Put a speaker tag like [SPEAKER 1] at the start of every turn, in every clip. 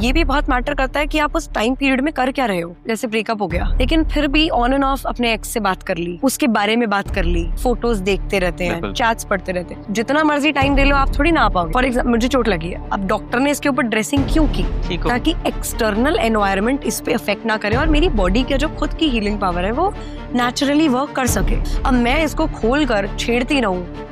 [SPEAKER 1] ये भी बहुत मैटर करता है कि आप उस टाइम पीरियड में कर क्या रहे हो। जैसे ब्रेकअप हो गया, लेकिन फिर भी ऑन एंड ऑफ अपने एक्स से बात कर ली, उसके बारे में बात कर ली, फोटोज देखते रहते हैं, चैट्स पढ़ते रहते हैं, जितना मर्जी टाइम दे लो आप थोड़ी ना आ पाओगे। फॉर एग्जाम्पल मुझे चोट लगी है, अब डॉक्टर ने इसके ऊपर ड्रेसिंग क्यों की, ताकि एक्सटर्नल एनवायरनमेट इस पे अफेक्ट ना करे और मेरी बॉडी का जो खुद की हीलिंग पावर है वो नेचुरली वर्क कर सके। अब मैं इसको खोल कर छेड़ती रहूं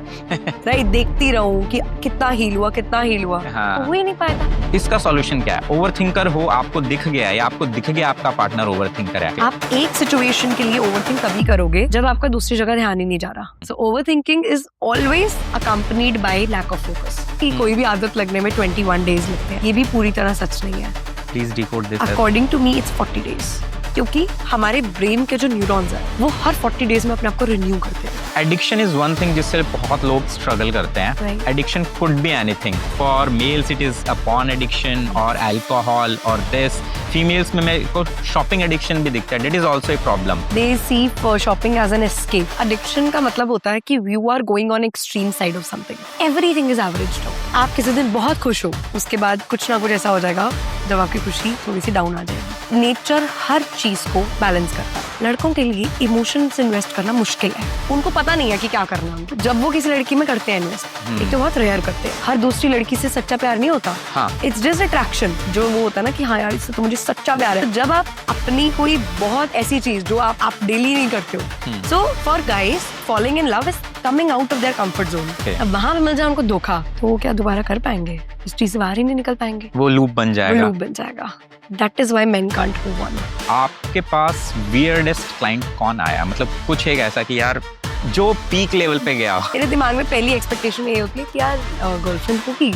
[SPEAKER 1] राइट, देखती रहूं कि कितना हील हुआ
[SPEAKER 2] हाँ।
[SPEAKER 1] हो ही नहीं पाएगा।
[SPEAKER 2] इसका सॉल्यूशन क्या है? ओवरथिंकर हो, आपको दिख गया या आपको दिख गया आपका पार्टनर ओवरथिंकर है,
[SPEAKER 1] आप एक सिचुएशन के लिए ओवरथिंक तभी करोगे जब आपका दूसरी जगह ध्यान ही नहीं जा रहा। So overthinking is always accompanied by lack of focus. कोई भी आदत लगने में 21 डेज लगते हैं, ये भी पूरी तरह सच नहीं है।
[SPEAKER 2] Please decode this.
[SPEAKER 1] According to me it's 40 days, क्योंकि हमारे ब्रेन के जो न्यूरॉन्स हैं वो हर 40 डेज में अपने आप को रिन्यू करते हैं।
[SPEAKER 2] एडिक्शन इज वन थिंग जिससे बहुत लोग स्ट्रगल करते हैं। Addiction could be anything. For males it is a porn addiction और अल्कोहल और दिस। फीमेल्स में मेरे को शॉपिंग एडिक्शन भी दिखता है, that is also a problem.
[SPEAKER 1] They see shopping as an escape. Addiction का मतलब होता है कि you are going on extreme side of something. Everything is average now. आप किसी दिन बहुत खुश हो, उसके बाद कुछ ना कुछ ऐसा हो जाएगा जब आपकी खुशी थोड़ी सी डाउन आ जाएगी। नेचर हर चीज को बैलेंस करता है। लड़कों के लिए इमोशंस इन्वेस्ट करना मुश्किल है, उनको पता नहीं है कि क्या करना है। जब वो किसी लड़की में करते हैं इन्वेस्ट, एक तो बहुत रेयर करते हैं, हर दूसरी लड़की से सच्चा प्यार नहीं होता। इट्स जस्ट अट्रैक्शन, जो वो होता है ना कि हाँ यार इससे तो मुझे सच्चा प्यार है। जब आप अपनी कोई बहुत ऐसी चीज जो आप डेली नहीं करते हो, so for guys falling in love is coming out of their comfort zone. अब वहां मिल जाए उनको धोखा, तो वो क्या दोबारा कर पाएंगे? इस चीज से बाहर ही नहीं निकल पाएंगे,
[SPEAKER 2] वो लूप बन जाएगा।
[SPEAKER 1] That is why men can't move on.
[SPEAKER 2] आपके पास weirdest client कौन आया? मतलब कुछ एक ऐसा कि यार जो पीक लेवल पे गया।
[SPEAKER 1] मेरे दिमाग में पहली एक्सपेक्टेशन ये होती है कि यार गर्लफ्रेंड होगी,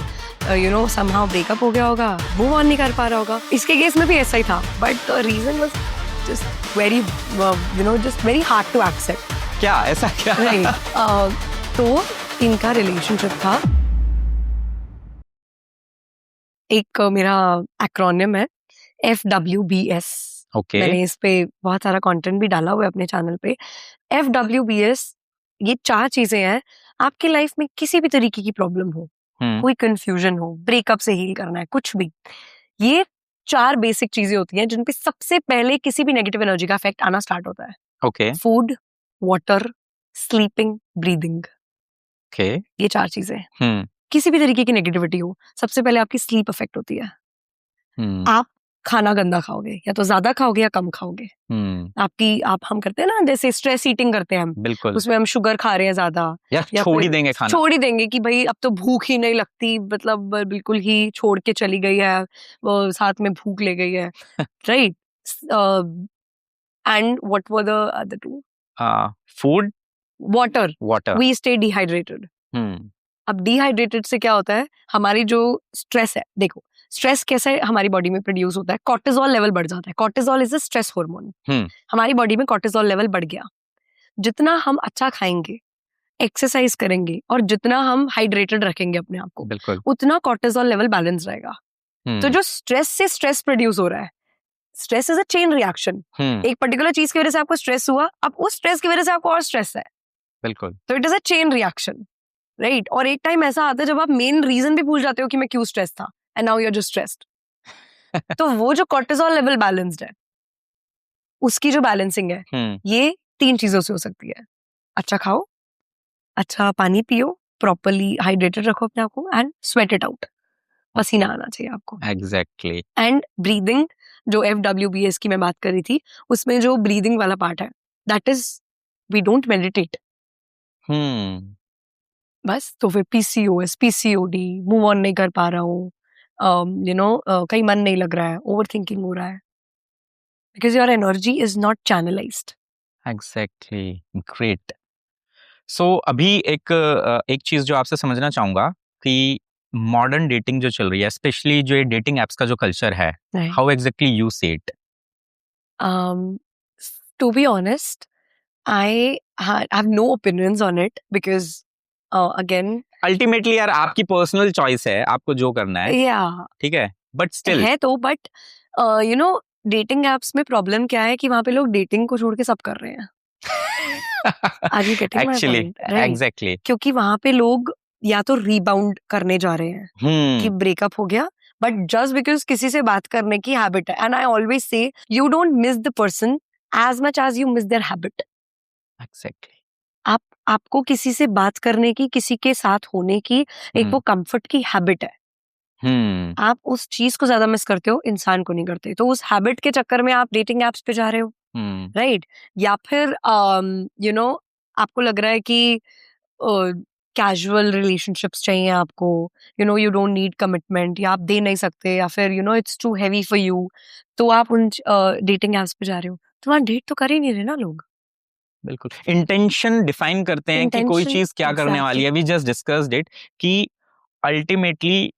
[SPEAKER 1] somehow ब्रेकअप हो गया होगा, मूव ऑन नहीं कर पा रहा होगा। इसके केस में भी ऐसा ही था, but reason was just very just very hard to accept.
[SPEAKER 2] क्या ऐसा क्या?
[SPEAKER 1] तो इनका रिलेशनशिप था, एक मेरा एक्रोनिम है FWBS।
[SPEAKER 2] Okay.
[SPEAKER 1] मैंने इस पे बहुत सारा कंटेंट भी डाला हुआ है अपने चैनल पे। FWBS, ये 4 चीजें हैं। आपकी लाइफ में किसी भी तरीके की प्रॉब्लम हो, कोई कंफ्यूजन हो, ब्रेकअप से हील करना है, कुछ भी, ये 4 बेसिक चीजें होती हैं जिन पे सबसे पहले किसी भी नेगेटिव एनर्जी का इफेक्ट आना स्टार्ट होता है।
[SPEAKER 2] Okay.
[SPEAKER 1] Food, water, sleeping, breathing.
[SPEAKER 2] Okay.
[SPEAKER 1] ये 4 चीजें। किसी भी तरीके की नेगेटिविटी हो, सबसे पहले आपकी स्लीप इफेक्ट होती है। आप खाना गंदा खाओगे, या तो ज्यादा खाओगे या कम खाओगे। हम करते हैं ना, जैसे स्ट्रेस ईटिंग करते हैं हम,
[SPEAKER 2] बिल्कुल।
[SPEAKER 1] उसमें हम शुगर खा रहे हैं ज्यादा,
[SPEAKER 2] या छोड़ ही देंगे खाना,
[SPEAKER 1] छोड़ ही देंगे कि भाई अब तो भूख ही नहीं लगती, मतलब बिल्कुल ही छोड़ के चली गई है, वो साथ में भूख ले गई है। Right. And what were the other 2?
[SPEAKER 2] Food,
[SPEAKER 1] water. We stay dehydrated. अब डिहाइड्रेटेड से क्या होता है, हमारी जो स्ट्रेस है, देखो स्ट्रेस कैसे हमारी बॉडी में प्रोड्यूस होता है, कॉर्टिसोल लेवल बढ़ जाता है। Cortisol is a stress hormone. हमारी बॉडी में कॉर्टिसोल लेवल बढ़ गया। जितना हम अच्छा खाएंगे, एक्सरसाइज करेंगे और जितना हम हाइड्रेटेड रखेंगे अपने आप को, उतना कॉर्टिसोल लेवल बैलेंस रहेगा। तो जो स्ट्रेस से स्ट्रेस प्रोड्यूस हो रहा है, stress is a chain reaction. एक पर्टिकुलर चीज की वजह से आपको स्ट्रेस हुआ, अब उस स्ट्रेस की वजह से आपको और स्ट्रेस है।
[SPEAKER 2] बिल्कुल।
[SPEAKER 1] तो it is a chain reaction, right. और एक टाइम ऐसा आता है जब आप मेन रीजन भी भूल जाते हो कि मैं क्यों स्ट्रेस था, and now you are just stressed. तो वो जो कॉर्टिसोल लेवल बैलेंस्ड है, उसकी जो बैलेंसिंग है, ये 3 चीजों से हो सकती है। अच्छा खाओ, अच्छा पानी पियो, प्रॉपर्ली हाइड्रेटेड रखो अपने आप को, एंड स्वेट इट आउट, पसीना आना चाहिए आपको।
[SPEAKER 2] एग्जैक्टली।
[SPEAKER 1] एंड ब्रीदिंग, जो FWBS की मैं बात कर रही थी, उसमें जो ब्रीदिंग वाला पार्ट है, that is we don't meditate. बस तो फिर PCOS, PCOD, मूव ऑन नहीं कर पा रहा हूँ, कहीं मन नहीं लग रहा है, ओवर थिंकिंग हो रहा है, because your energy is not channelized.
[SPEAKER 2] Exactly, great. So अभी एक चीज जो आपसे समझना चाहूंगा कि मॉडर्न डेटिंग जो चल रही है, स्पेशली जो ये डेटिंग एप्स का जो कल्चर है, how exactly you see it?
[SPEAKER 1] To be honest, I have no opinions on it because again,
[SPEAKER 2] ultimately यार आपकी पर्सनल चॉइस है, आपको जो करना है, ठीक है, बट स्टिल
[SPEAKER 1] है तो, बट डेटिंग एप्स में प्रॉब्लम क्या है कि वहां पे लोग डेटिंग को छोड़ के सब कर रहे हैं। Are you getting my point? Right?
[SPEAKER 2] Exactly.
[SPEAKER 1] क्योंकि वहां पे लोग या तो रीबाउंड करने जा रहे हैं कि ब्रेकअप हो गया बट जस्ट बिकॉज किसी से बात करने की हैबिट है, and I always say you don't miss the person as much as you miss their habit.
[SPEAKER 2] Exactly.
[SPEAKER 1] आपको किसी से बात करने की, किसी के साथ होने की एक वो कंफर्ट की हैबिट है. आप उस चीज को ज्यादा मिस करते हो, इंसान को नहीं करते. तो उस हैबिट के चक्कर में आप डेटिंग एप्स पे जा रहे हो, राइट? या फिर आपको लग रहा है कि कैजुअल रिलेशनशिप्स चाहिए आपको, यू डोंट नीड कमिटमेंट, या आप दे नहीं सकते, या फिर it's too heavy for you, तो आप उन डेटिंग एप्स पे जा रहे हो. तो वहाँ डेट तो कर ही नहीं रहे ना लोग.
[SPEAKER 2] बिल्कुल. इंटेंशन डिफाइन करते हैं कि कोई
[SPEAKER 1] Intention,
[SPEAKER 2] चीज क्या करने वाली है. वी जस्ट डिस्कस्ड इट कि अल्टीमेटली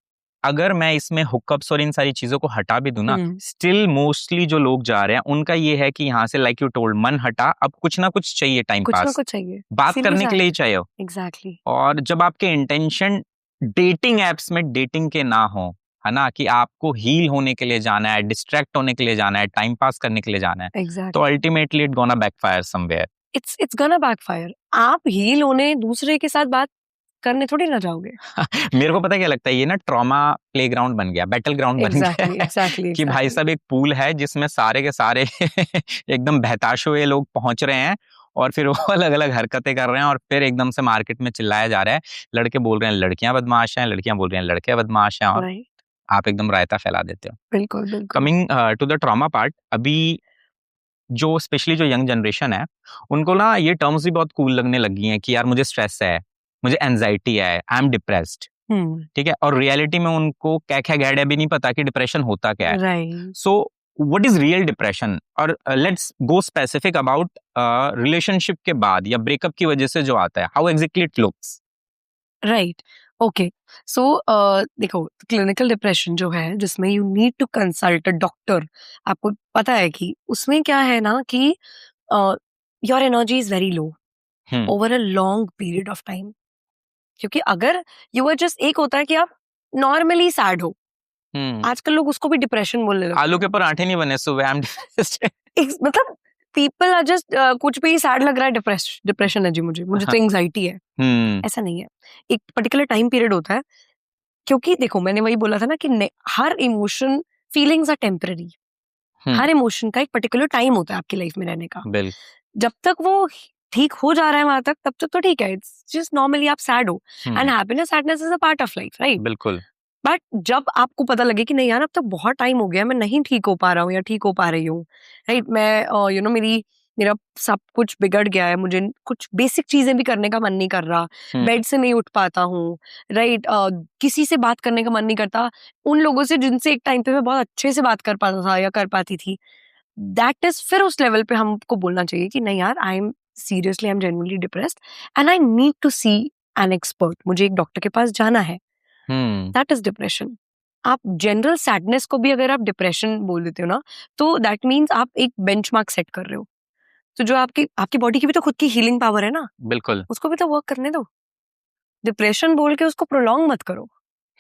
[SPEAKER 2] अगर मैं इसमें हुकअप्स और इन सारी चीजों को हटा भी दूं ना, स्टिल मोस्टली जो लोग जा रहे हैं उनका ये है कि यहाँ से लाइक यू टोल्ड मन हटा, अब कुछ ना कुछ चाहिए, टाइम
[SPEAKER 1] कुछ ना
[SPEAKER 2] पास,
[SPEAKER 1] कुछ चाहिए,
[SPEAKER 2] बात करने के लिए ही चाहिए.
[SPEAKER 1] एग्जैक्टली.
[SPEAKER 2] और जब आपके इंटेंशन डेटिंग एप्स में डेटिंग के ना हो, है ना, कि आपको हील होने के लिए जाना है, डिस्ट्रैक्ट होने के लिए जाना है, टाइम पास करने के लिए जाना है,
[SPEAKER 1] एग्जैक्टली.
[SPEAKER 2] तो ultimately it gonna backfire somewhere.
[SPEAKER 1] It's gonna backfire. आप हील होने दूसरे के साथ बात करने थोड़ी ना जाओगे.
[SPEAKER 2] मेरे को पता क्या लगता है, ये ना ट्रॉमा प्लेग्राउंड बन गया, बैटल ग्राउंड बन गया
[SPEAKER 1] exactly.
[SPEAKER 2] कि भाई साहब एक पूल है जिसमें सारे के सारे एकदम बहताश हुए लोग पहुंच रहे हैं और फिर वो अलग अलग हरकतें कर रहे हैं और फिर एकदम से मार्केट में चिल्लाया जा रहा है. लड़के बोल रहे हैं लड़कियां बदमाश हैं, लड़कियां बोल रही हैं लड़के बदमाश हैं, और आप एकदम रायता फैला देते हो.
[SPEAKER 1] बिल्कुल बिल्कुल.
[SPEAKER 2] Coming to the trauma part, अभी जो स्पेशली जो यंग जनरेशन है उनको ना ये टर्म्स भी बहुत कूल लगने लगी हैं कि यार मुझे स्ट्रेस है, मुझे एंजाइटी है, आई एम डिप्रेस्ड. ठीक है. और रियलिटी में उनको क्या क्या गैड भी नहीं पता कि डिप्रेशन होता क्या है.
[SPEAKER 1] Right.
[SPEAKER 2] So what is real depression, और let's go specific about relationship के बाद या ब्रेकअप की वजह से जो आता है, how exactly it looks.
[SPEAKER 1] Right. Okay. So देखो, क्लिनिकल डिप्रेशन जो है जिसमें you need to consult a doctor, आपको पता है कि उसमें क्या है ना कि your energy is very low over a long period of time. क्योंकि अगर यू आर जस्ट, एक होता है कि आप नॉर्मली सैड हो, आजकल लोग उसको भी डिप्रेशन बोलने लगते हैं.
[SPEAKER 2] आलू के पराठे नहीं बने सुबह, आई एम
[SPEAKER 1] मतलब पीपल आर जस्ट कुछ भी सैड लग रहा है, डिप्रेशन है जी, मुझे तो एंजाइटी है. ऐसा नहीं है. एक पर्टिकुलर टाइम पीरियड होता है. क्योंकि देखो, मैंने वही बोला था ना कि हर इमोशन, फीलिंग्स आर टेम्पररी. हर इमोशन का एक पर्टिकुलर टाइम होता है आपकी लाइफ में रहने का. जब तक वो ठीक हो जा रहा है वहां तक, तब तक तो ठीक है. इट्स जस्ट नॉर्मली आप सैड हो, and happiness, sadness is a part of life, right?
[SPEAKER 2] बिल्कुल.
[SPEAKER 1] बट जब आपको पता लगे कि नहीं यार, अब तो बहुत टाइम हो गया, मैं नहीं ठीक हो पा रहा हूँ या ठीक हो पा रही हूँ, राइट? मैं मेरा सब कुछ बिगड़ गया है, मुझे कुछ बेसिक चीजें भी करने का मन नहीं कर रहा, बेड से नहीं उठ पाता हूँ, राइट? किसी से बात करने का मन नहीं करता, उन लोगों से जिनसे एक टाइम पे मैं बहुत अच्छे से बात कर पाता था या कर पाती थी. दैट इज, फिर उस लेवल पे हमको बोलना चाहिए कि नहीं यार, I am genuinely depressed and I need to see an expert. मुझे एक डॉक्टर के पास जाना है. That is depression. आप जनरल सैडनेस को भी अगर आप डिप्रेशन बोल देते हो ना, तो दैट मीन्स आप एक बेंचमार्क सेट कर रहे हो. तो जो आपकी बॉडी की भी तो खुद की हीलिंग पावर है ना,
[SPEAKER 2] बिल्कुल,
[SPEAKER 1] उसको भी तो वर्क करने दो. डिप्रेशन बोल के उसको प्रोलॉन्ग मत करो.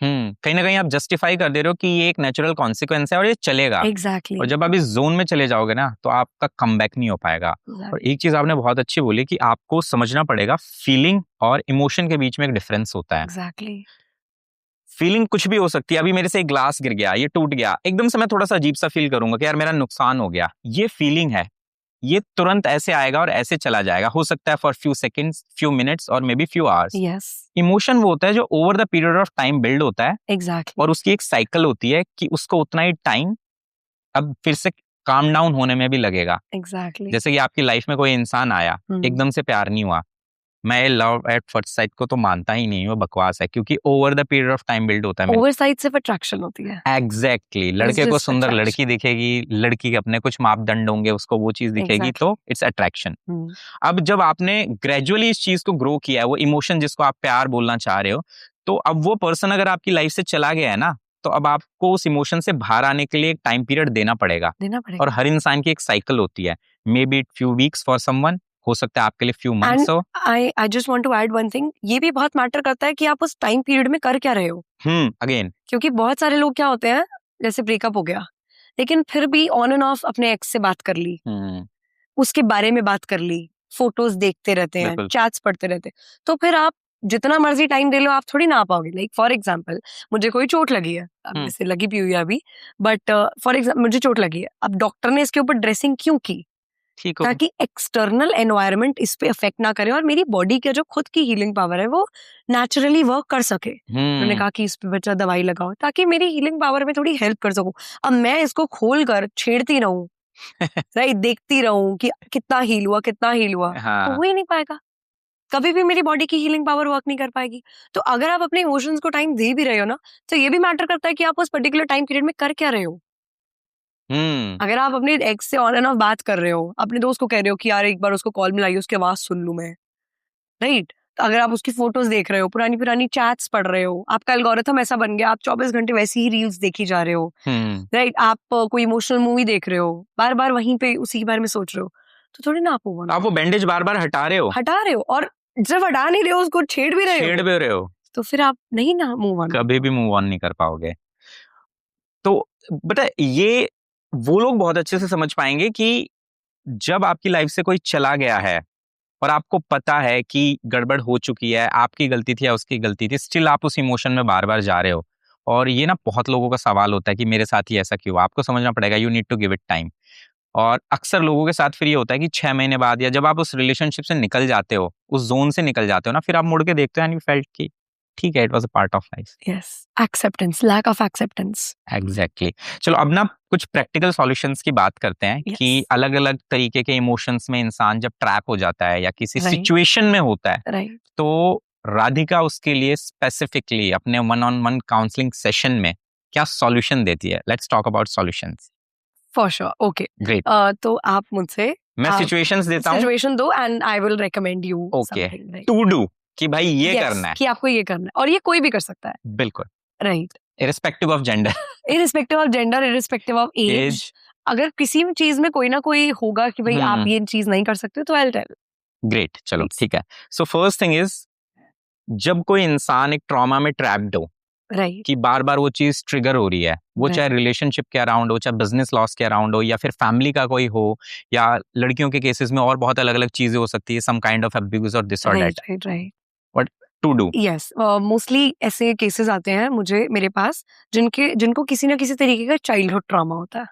[SPEAKER 2] कहीं ना कहीं आप जस्टिफाई कर दे रहे हो कि ये एक नेचुरल कॉन्सिक्वेंस है और ये चलेगा.
[SPEAKER 1] एग्जैक्टली.
[SPEAKER 2] और जब आप इस जोन में चले जाओगे ना, तो आपका कमबैक नहीं हो पाएगा. और एक चीज आपने बहुत अच्छी बोली कि आपको समझना पड़ेगा फीलिंग और इमोशन के बीच में एक डिफरेंस होता है.
[SPEAKER 1] एग्जैक्टली.
[SPEAKER 2] फीलिंग कुछ भी हो सकती है. अभी मेरे से एक ग्लास गिर गया, ये टूट गया, एकदम से मैं थोड़ा सा अजीब सा फील करूंगा कि यार मेरा नुकसान हो गया. ये फीलिंग है, ये तुरंत ऐसे आएगा और ऐसे चला जाएगा. हो सकता है for few seconds, few minutes और maybe few hours.
[SPEAKER 1] Yes.
[SPEAKER 2] Emotion वो होता है जो over the period of time build होता है.
[SPEAKER 1] एग्जैक्टली.
[SPEAKER 2] और उसकी एक साइकिल होती है कि उसको उतना ही टाइम अब फिर से काम डाउन होने में भी लगेगा.
[SPEAKER 1] एग्जैक्टली.
[SPEAKER 2] जैसे कि आपकी लाइफ में कोई इंसान आया, एकदम से प्यार नहीं हुआ. मैं लव एट फर्स्ट साइट को तो मानता ही नहीं, वो बकवास है, क्योंकि over the period of time build होता है.
[SPEAKER 1] ओवर साइड सिर्फ अट्रैक्शन होती है.
[SPEAKER 2] एग्जैक्टली. लड़के को सुंदर लड़की दिखेगी, लड़की के अपने कुछ मापदंड होंगे, उसको वो चीज दिखेगी, तो इट्स अट्रैक्शन. अब जब आपने ग्रेजुअली इस चीज को ग्रो किया है, वो इमोशन जिसको आप प्यार बोलना चाह रहे हो, तो अब वो पर्सन अगर आपकी लाइफ से चला गया है ना, तो अब आपको उस इमोशन से बाहर आने के लिए एक टाइम पीरियड देना पड़ेगा. और हर इंसान की एक साइकिल होती है. Maybe it few weeks for someone, हो सकता है आपके लिए फ्यू मंथ्स हो.
[SPEAKER 1] I just want to add one thing. ये भी बहुत मैटर करता है कि आप उस टाइम पीरियड में कर क्या रहे हो.
[SPEAKER 2] अगेन,
[SPEAKER 1] क्योंकि बहुत सारे लोग क्या होते हैं, जैसे ब्रेकअप हो गया, लेकिन फिर भी ऑन एंड ऑफ अपने एक्स से बात कर ली, उसके बारे में बात कर ली, फोटोज देखते रहते हैं, चैट्स पढ़ते रहते हैं, तो फिर आप जितना मर्जी टाइम दे लो आप थोड़ी ना आ पाओगे. लाइक फॉर एग्जाम्पल मुझे कोई चोट लगी है, अब जैसे लगी भी हुई है अभी, बट फॉर एग्जाम्पल मुझे चोट लगी है, अब डॉक्टर ने इसके ऊपर ड्रेसिंग क्यों की?
[SPEAKER 2] ठीक हो.
[SPEAKER 1] ताकि एक्सटर्नल एनवायरनमेंट इस पे अफेक्ट ना करे और मेरी बॉडी का जो खुद की हीलिंग पावर है वो नेचुरली वर्क कर सके. उन्होंने कहा कि इस पे बच्चा दवाई लगाओ ताकि मेरी हीलिंग पावर में थोड़ी हेल्प कर सकूं. अब मैं इसको खोल कर छेड़ती रहूं, राइट, देखती रहूं कि कितना हील हुआ तो हो ही नहीं पाएगा. कभी भी मेरी बॉडी की हीलिंग पावर वर्क नहीं कर पाएगी. तो अगर आप अपने इमोशंस को टाइम दे भी रहे हो ना, तो ये भी मैटर करता है कि आप उस पर्टिकुलर टाइम पीरियड में कर क्या रहे हो. अगर आप अपने एक्स से ऑन एंड ऑफ बात कर रहे हो, अपने दोस्त को कह रहे हो कि यार एक बार उसको कॉल मिलाइए, उसकी आवाज सुन लूं मैं, राइट. तो अगर आप उसकी फोटोज देख रहे हो, पुरानी पुरानी चैट्स पढ़ रहे हो, आपका एल्गोरिथम ऐसा बन गया, आप 24 घंटे वैसी ही रील्स देखी जा रहे हो, राइट. आप कोई इमोशनल मूवी देख रहे हो, बार बार वहीं पे उसी के बारे में सोच रहे हो, तो थोड़ी ना आप
[SPEAKER 2] वो बैंडेज बार बार हटा रहे हो
[SPEAKER 1] और जब हटा नहीं रहे हो उसको छेड़ भी रहे हो, तो फिर आप नहीं ना मूव ऑन,
[SPEAKER 2] कभी भी मूव ऑन नहीं कर पाओगे. तो बता, ये वो लोग बहुत अच्छे से समझ पाएंगे कि जब आपकी लाइफ से कोई चला गया है और आपको पता है कि गड़बड़ हो चुकी है, आपकी गलती थी या उसकी गलती थी, स्टिल आप उस इमोशन में बार बार जा रहे हो. और ये ना बहुत लोगों का सवाल होता है कि मेरे साथ ही ऐसा क्यों. आपको समझना पड़ेगा, you need to give it time. और अक्सर लोगों के साथ फिर ये होता है कि 6 महीने बाद या जब आप उस रिलेशनशिप से निकल जाते हो, उस जोन से निकल जाते हो ना, फिर आप मुड़ के देखते हो एंड यू फेल्ट कि ठीक है, it was a part of life.
[SPEAKER 1] Yes, acceptance, lack of acceptance.
[SPEAKER 2] Exactly. चलो अब ना कुछ प्रैक्टिकल सॉल्यूशंस की बात करते हैं कि अलग अलग तरीके के इमोशंस में इंसान जब ट्रैप हो जाता है या किसी सिचुएशन में होता है, तो राधिका उसके लिए स्पेसिफिकली अपने 1-on-1 काउंसलिंग सेशन में क्या सॉल्यूशन देती है. Let's talk about solutions.
[SPEAKER 1] For sure. Okay, great. तो आप मुझसे
[SPEAKER 2] मैं सिचुएशंस देता हूं,
[SPEAKER 1] सिचुएशन दो and I will recommend you
[SPEAKER 2] something to do, कि भाई ये करना है,
[SPEAKER 1] कि आपको ये करना है, और ये कोई भी कर सकता है.
[SPEAKER 2] बिल्कुल,
[SPEAKER 1] right.
[SPEAKER 2] Irrespective of gender,
[SPEAKER 1] irrespective of age. अगर किसी भी चीज में कोई ना कोई होगा कि भाई आप ये चीज नहीं कर सकते, तो आई विल टेल.
[SPEAKER 2] ग्रेट, चलो ठीक है. सो फर्स्ट थिंग इज, जब कोई इंसान एक ट्रॉमा में ट्रैप्ड हो, कि बार बार वो चीज ट्रिगर हो रही है, वो चाहे रिलेशनशिप के अराउंड हो, चाहे बिजनेस लॉस के अराउंड हो, या फिर फैमिली का कोई हो, या लड़कियों के केसेस में और बहुत अलग अलग चीजें हो सकती है, सम काइंड ऑफ अब्यूज और दिस और that. What to do?
[SPEAKER 1] Yes, mostly ऐसे केसेस आते हैं मेरे पास जिनको किसी ना किसी तरीके का चाइल्डहुड ट्रॉमा होता है.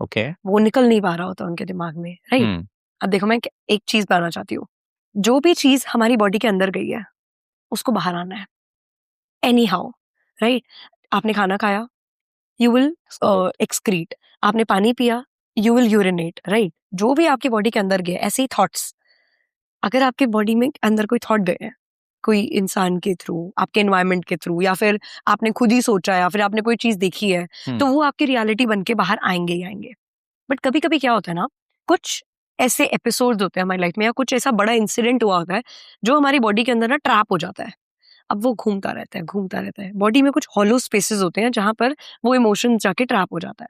[SPEAKER 2] ओके.
[SPEAKER 1] वो निकल नहीं पा रहा होता उनके दिमाग में, राइट. अब देखो, मैं एक चीज बताना चाहती हूँ. जो भी चीज हमारी बॉडी के अंदर गई है उसको बाहर आना है, एनी हाउ, राइट. आपने खाना खाया, यू विल एक्सक्रीट. आपने पानी पिया, यू विल यूरिनेट, राइट. जो भी आपकी बॉडी के अंदर गए, ऐसे ही थॉट्स, अगर आपके बॉडी में अंदर कोई थॉट गए हैं, कोई इंसान के थ्रू, आपके एनवायरनमेंट के थ्रू, या फिर आपने खुद ही सोचा, या फिर आपने कोई चीज देखी है, तो वो आपकी रियलिटी बन के बाहर आएंगे ही आएंगे. बट कभी कभी क्या होता है ना, कुछ ऐसे एपिसोड्स होते हैं हमारी लाइफ में, या कुछ ऐसा बड़ा इंसिडेंट हुआ होता है जो हमारी बॉडी के अंदर ना ट्रैप हो जाता है. अब वो घूमता रहता है. बॉडी में कुछ हॉलो स्पेसेस होते हैं जहां पर वो इमोशन जाके ट्रैप हो जाता है.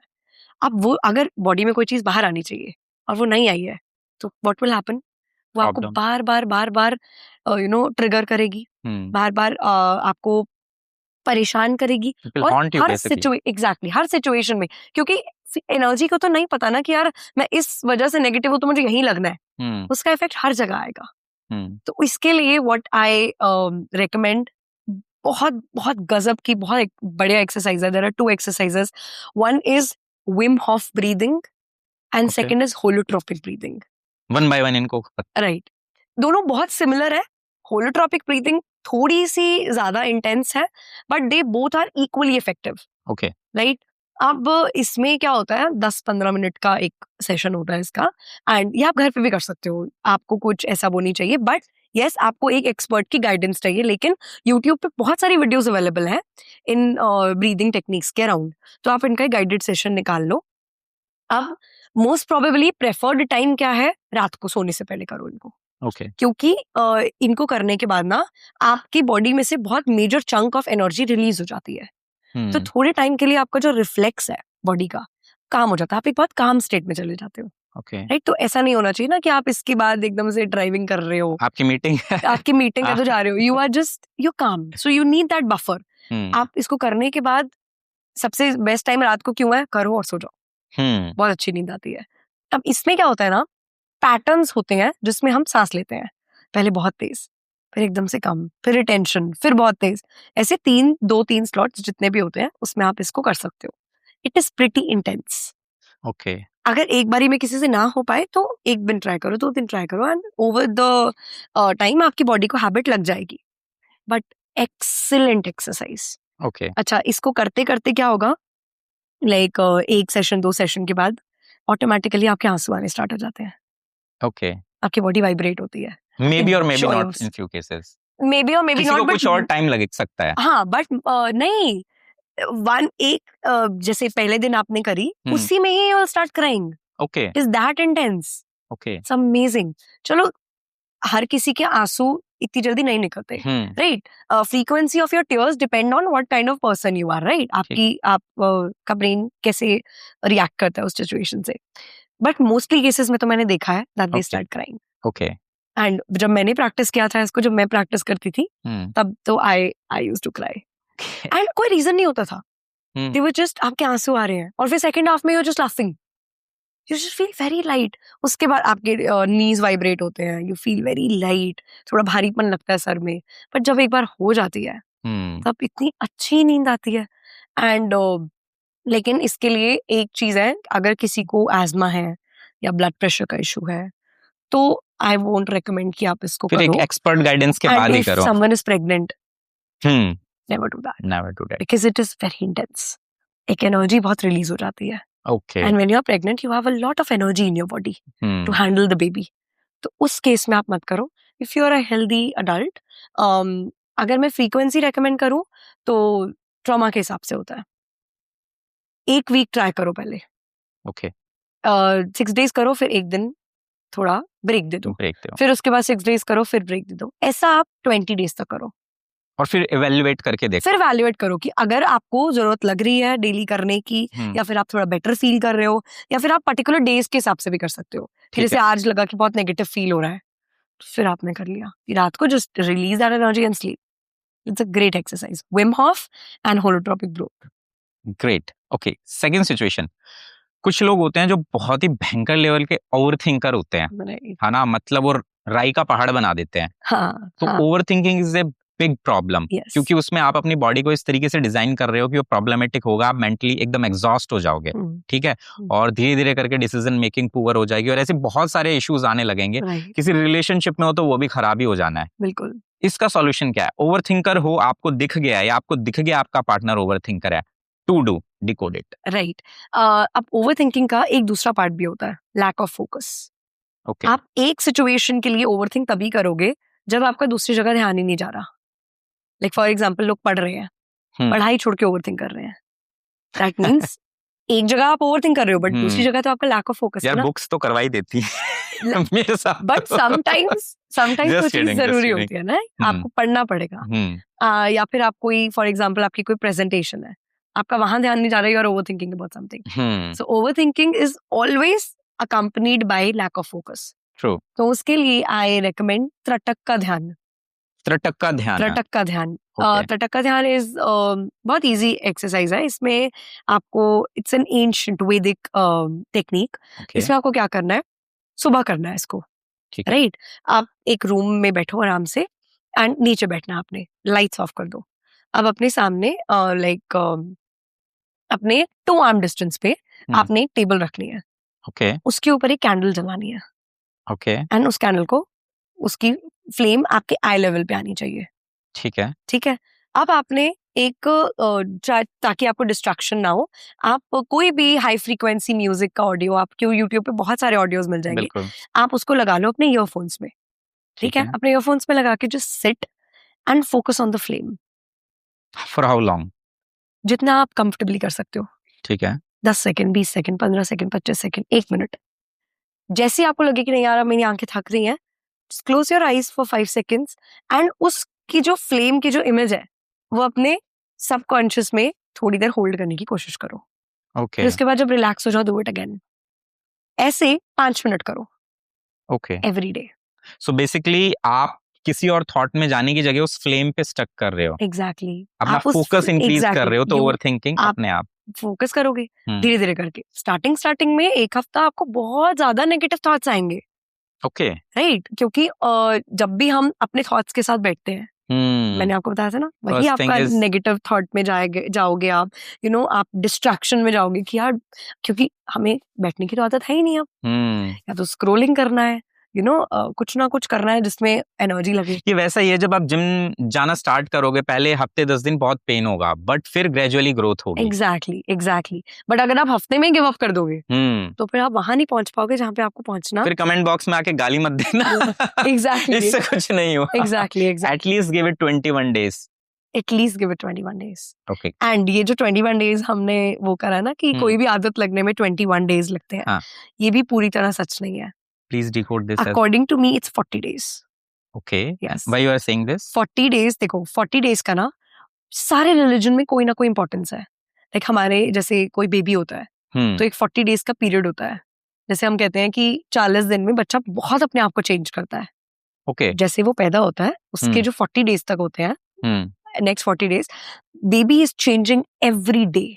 [SPEAKER 1] अब वो अगर बॉडी में कोई चीज बाहर आनी चाहिए और वो नहीं आई है, तो व्हाट विल हैपन? वो आपको बार बार ट्रिगर करेगी, बार बार आपको परेशान करेगी, और हर सिचुएशन में, क्योंकि एनर्जी को तो नहीं पता ना कि यार मैं इस वजह से नेगेटिव हूं तो मुझे यहीं लगना है. उसका इफेक्ट हर जगह आएगा. तो इसके लिए व्हाट आई रेकमेंड, बहुत बहुत गजब की बहुत एक बढ़िया एक्सरसाइज है. There are 2 exercises. One is Wim Hof breathing and second is holotropic breathing.
[SPEAKER 2] One by one इनको,
[SPEAKER 1] राइट. दोनों बहुत सिमिलर है. होलोट्रोपिक ब्रीदिंग थोड़ी सी ज्यादा इंटेंस है, but they both are equally effective.
[SPEAKER 2] Okay,
[SPEAKER 1] right. अब इसमें क्या होता है, 10-15 मिनट का एक सेशन होता है इसका, एंड ये आप घर पे भी कर सकते हो. आपको कुछ ऐसा वो नहीं चाहिए, बट यस, आपको एक एक्सपर्ट की गाइडेंस चाहिए. लेकिन यूट्यूब पे बहुत सारी वीडियोस अवेलेबल हैं इन ब्रीदिंग टेक्निक्स के अराउंड, तो आप इनका गाइडेड सेशन निकाल लो. अब मोस्ट प्रोबेबली प्रेफर्ड टाइम क्या है, रात को सोने से पहले करो इनको. क्योंकि इनको करने के बाद ना आपकी बॉडी में से बहुत major chunk of energy release हो जाती है. तो थोड़े टाइम के लिए आपका जो रिफ्लेक्स है बॉडी का काम हो जाता है, आप एक बहुत काम स्टेट में चले जाते हो. राइट. तो ऐसा नहीं होना चाहिए ना कि आप इसके बाद एकदम से ड्राइविंग कर रहे हो, आपकी मीटिंग है तो जा रहे हो, यू आर जस्ट यू काम, so you need that buffer. आप इसको करने के बाद सबसे बेस्ट टाइम रात को क्यों है, करो और सो जाओ. बहुत अच्छी नींद आती है. अब इसमें क्या होता है ना, पैटर्न्स होते हैं जिसमें हम सांस लेते हैं, पहले बहुत तेज, फिर एकदम से कम, फिर रिटेंशन, फिर बहुत तेज। ऐसे 2-3 स्लॉट्स जितने भी होते हैं उसमें आप इसको कर सकते हो। It is pretty intense.
[SPEAKER 2] Okay,
[SPEAKER 1] अगर एक बारी में किसी से ना हो पाए तो 1 दिन ट्राई करो, 2 दिन ट्राई करो, एंड ओवर द टाइम आपकी बॉडी को हैबिट लग जाएगी। But excellent exercise.
[SPEAKER 2] ओके,
[SPEAKER 1] अच्छा, इसको करते करते क्या होगा, लाइक 1 सेशन 2 सेशन के बाद ऑटोमेटिकली आपके आंसू आने स्टार्ट हो जाते हैं,
[SPEAKER 2] ओके,
[SPEAKER 1] आपकी बॉडी वाइब्रेट होती है।
[SPEAKER 2] मे बी और may be not
[SPEAKER 1] joints.
[SPEAKER 2] In few cases,
[SPEAKER 1] may be और मे बी
[SPEAKER 2] किसी को
[SPEAKER 1] नॉट,
[SPEAKER 2] कुछ और टाइम लग सकता है।
[SPEAKER 1] हाँ, बट नहीं, जैसे पहले दिन आपने करी, उसी में ही start crying.
[SPEAKER 2] Okay,
[SPEAKER 1] is that intense,
[SPEAKER 2] okay,
[SPEAKER 1] it's amazing. चलो, हर किसी के आंसू इतनी जल्दी नहीं निकलते, right? Frequency of your tears depend on what kind of person you are, right? आप का ब्रेन कैसे रिएक्ट करता है उस सिचुएशन से। बट मोस्टली केसेस में तो मैंने देखा है that they start crying.
[SPEAKER 2] Okay,
[SPEAKER 1] and जब मैंने प्रैक्टिस किया था इसको, जब मैं प्रैक्टिस करती थी, तब तो I used to cry, and कोई रीजन नहीं होता था। दे वर जस्ट, आपके आंसू आ रहे हैं, और फिर सेकंड हाफ में you just laughing, you just feel very light. उसके बाद आपके नीज वाइब्रेट होते हैं, यू फील वेरी लाइट, थोड़ा भारीपन लगता है सर में। बट जब एक बार हो जाती है तब इतनी अच्छी नींद आती है। एंड लेकिन इसके लिए एक चीज है, अगर किसी को एज्मा है या ब्लड प्रेशर का इशू है तो आई वोंट रेकमेंड कि आप इसको
[SPEAKER 2] फिर
[SPEAKER 1] करो।
[SPEAKER 2] एक एक्सपर्ट गाइडेंस के बाद ही करो।
[SPEAKER 1] Someone is pregnant,
[SPEAKER 2] never
[SPEAKER 1] do that,
[SPEAKER 2] do that,
[SPEAKER 1] because it is very intense. एक एनर्जी बहुत रिलीज हो जाती है,
[SPEAKER 2] okay,
[SPEAKER 1] and when you are pregnant you have a lot of energy in your body to handle the baby. तो उस case में आप मत करो। If you are a healthy adult, अगर मैं फ्रीक्वेंसी रेकमेंड करूं तो ट्रॉमा के हिसाब से होता है। 1 वीक ट्राई करो पहले,
[SPEAKER 2] ओके,
[SPEAKER 1] 6 डेज करो, फिर 1 दिन थोड़ा ब्रेक दे दो, फिर उसके बाद 6 डेज करो, फिर ब्रेक दे दो। ऐसा आप 20 डेज तक करो,
[SPEAKER 2] और फिर इवैल्यूएट करके देखो।
[SPEAKER 1] फिर इवैल्यूएट करो कि अगर आपको जरूरत लग रही है डेली करने की, या फिर आप थोड़ा बेटर फील कर रहे हो, या फिर आप पर्टिकुलर डेज के हिसाब से भी कर सकते हो। फिर जैसे आज लगा कि बहुत नेगेटिव फील हो रहा है, तो फिर आपने कर लिया रात को, just release that energy and sleep. It's a great exercise, Wim Hof and holotropic broth.
[SPEAKER 2] Great, okay. Second situation, कुछ लोग होते हैं जो बहुत ही भयंकर लेवल के ओवर थिंकर होते हैं, है ना, मतलब वो राई का पहाड़ बना देते हैं। तो over thinking is a big problem, क्योंकि उसमें आप अपनी बॉडी को इस तरीके से डिजाइन कर रहे हो कि वो प्रॉब्लमेटिक होगा, आप मेंटली एकदम एग्जॉस्ट हो जाओगे, ठीक है, और धीरे धीरे करके डिसीजन मेकिंग पुअर हो जाएगी, और ऐसे बहुत सारे इश्यूज आने लगेंगे। किसी रिलेशनशिप में हो तो वो भी खराब ही हो जाना है।
[SPEAKER 1] बिल्कुल।
[SPEAKER 2] इसका सॉल्यूशन क्या है? ओवर थिंकर हो, आपको दिख गया या आपको दिख गया आपका पार्टनर ओवर थिंकर है, to do decode it.
[SPEAKER 1] Right. अब ओवर थिंकिंग का एक दूसरा पार्ट भी होता है, लैक ऑफ फोकस। आप एक सिचुएशन के लिए ओवर थिंक तभी करोगे जब आपका दूसरी जगह ध्यान ही नहीं जा रहा। लाइक फॉर एग्जाम्पल, लोग पढ़ रहे हैं, पढ़ाई छोड़ के ओवर थिंक कर रहे हैं, दैट मीन्स एक जगह आप ओवर थिंक कर रहे हो, बट दूसरी जगह तो आपका लैक ऑफ फोकस है ना।
[SPEAKER 2] बुक्स तो करवाई देती है मेरे साथ,
[SPEAKER 1] बट समटाइम्स वो चीज जरूरी होती है ना, आपको पढ़ना पड़ेगा। या फिर आप कोई, फॉर एग्जाम्पल, आपकी कोई प्रेजेंटेशन है, आपका वहां ध्यान नहीं जा रहा है, और overthinking about something. So overthinking is always accompanied by lack of focus.
[SPEAKER 2] True.
[SPEAKER 1] तो उसके लिए आई रेकमेंड त्रटक का ध्यान। त्रटक का ध्यान इज बहुत इजी एक्सरसाइज है। इसमें आपको, इट्स एन एंशिएंट वैदिक टेक्निक। इसमें आपको क्या करना है, सुबह करना है इसको, राइट? आप एक रूम में बैठो आराम से, एंड नीचे बैठना है आपने, लाइट्स ऑफ कर दो। अब अपने सामने लाइक अपने 2 आर्म डिस्टेंस पे आपने एक टेबल रखनी है, उसके ऊपर एक कैंडल जलानी है, एंड उस कैंडल को, उसकी फ्लेम आपके आई लेवल पे आनी चाहिए, ठीक है। अब आपने एक ताकि आपको डिस्ट्रैक्शन ना हो, आप कोई भी हाई फ्रीक्वेंसी म्यूजिक का ऑडियो, आपको यूट्यूब पे बहुत सारे ऑडियोज मिल जाएंगे, आप उसको लगा लो अपने ईयरफोन्स में, ठीक है। अपने ईयरफोन्स में लगा के just sit and focus on the flame.
[SPEAKER 2] For how long?
[SPEAKER 1] जितना आप कंफर्टेबली कर सकते हो,
[SPEAKER 2] ठीक है।
[SPEAKER 1] 10 second, 20 second, 15 second, 25 second, 1 minute. जैसे आपको लगे कि नहीं यार मेरी आंखें थक रही हैं, close your eyes for 5 seconds, and उसकी जो फ्लेम की जो इमेज है वो अपने सबकॉन्शियस में थोड़ी देर होल्ड करने की कोशिश करो। फिर उसके बाद जब रिलैक्स हो जाओ, डू इट अगेन। ऐसे 5 मिनट करो, एवरी डे।
[SPEAKER 2] सो बेसिकली आप किसी और थॉट में जाने की जगह उस फ्लेम पे स्टक कर रहे हो।
[SPEAKER 1] एग्जैक्टली।
[SPEAKER 2] अपना फोकस इंक्रीज कर रहे हो, तो ओवरथिंकिंग अपने आप
[SPEAKER 1] फोकस करोगे धीरे धीरे करके। स्टार्टिंग में 1 हफ्ता आपको बहुत ज्यादा नेगेटिव थॉट्स आएंगे,
[SPEAKER 2] ओके
[SPEAKER 1] राइट, क्योंकि जब भी हम अपने थॉट्स के साथ बैठते हैं, मैंने आपको बताया था ना, वही
[SPEAKER 2] First thing
[SPEAKER 1] आपका
[SPEAKER 2] is-
[SPEAKER 1] नेगेटिव थॉट में जाओगे आप, आप डिस्ट्रैक्शन में जाओगे कि यार, क्योंकि हमें बैठने की तो आदत है ही नहीं अब, या तो स्क्रोलिंग करना है, कुछ ना कुछ करना है जिसमें एनर्जी लगे।
[SPEAKER 2] ये वैसा ही है, जब आप जिम जाना स्टार्ट करोगे पहले हफ्ते 10 दिन बहुत पेन होगा, बट फिर ग्रेजुअली ग्रोथ होगी।
[SPEAKER 1] एग्जैक्टली। बट अगर आप हफ्ते में गिव अप कर दोगे तो फिर आप वहां नहीं पहुंच पाओगे जहाँ पे आपको पहुंचना।
[SPEAKER 2] फिर कमेंट बॉक्स में आके गाली मत देना।
[SPEAKER 1] Exactly.
[SPEAKER 2] इससे कुछ नहीं हुआ।
[SPEAKER 1] Exactly.
[SPEAKER 2] At least give it 21 days।
[SPEAKER 1] At least give it 21 days।
[SPEAKER 2] Okay
[SPEAKER 1] and ये जो 21 days हमने वो करा ना कि कोई भी आदत लगने में 21 days लगते हैं,
[SPEAKER 2] हाँ।
[SPEAKER 1] ये भी पूरी तरह सच नहीं है।
[SPEAKER 2] Please decode this.
[SPEAKER 1] According to me it's 40 days।
[SPEAKER 2] Okay,
[SPEAKER 1] Yes.
[SPEAKER 2] Why you are saying this?
[SPEAKER 1] 40 days, देखो 40 days का ना सारे रिलीजन में कोई ना कोई इंपॉर्टेंस है। लाइक हमारे जैसे कोई बेबी होता है तो एक 40 days का पीरियड होता है। जैसे हम कहते हैं कि 40 दिन में बच्चा बहुत अपने आप को चेंज करता है।
[SPEAKER 2] ओके
[SPEAKER 1] जैसे वो पैदा होता है उसके जो 40 days तक होते हैं, next 40 days baby is changing every day.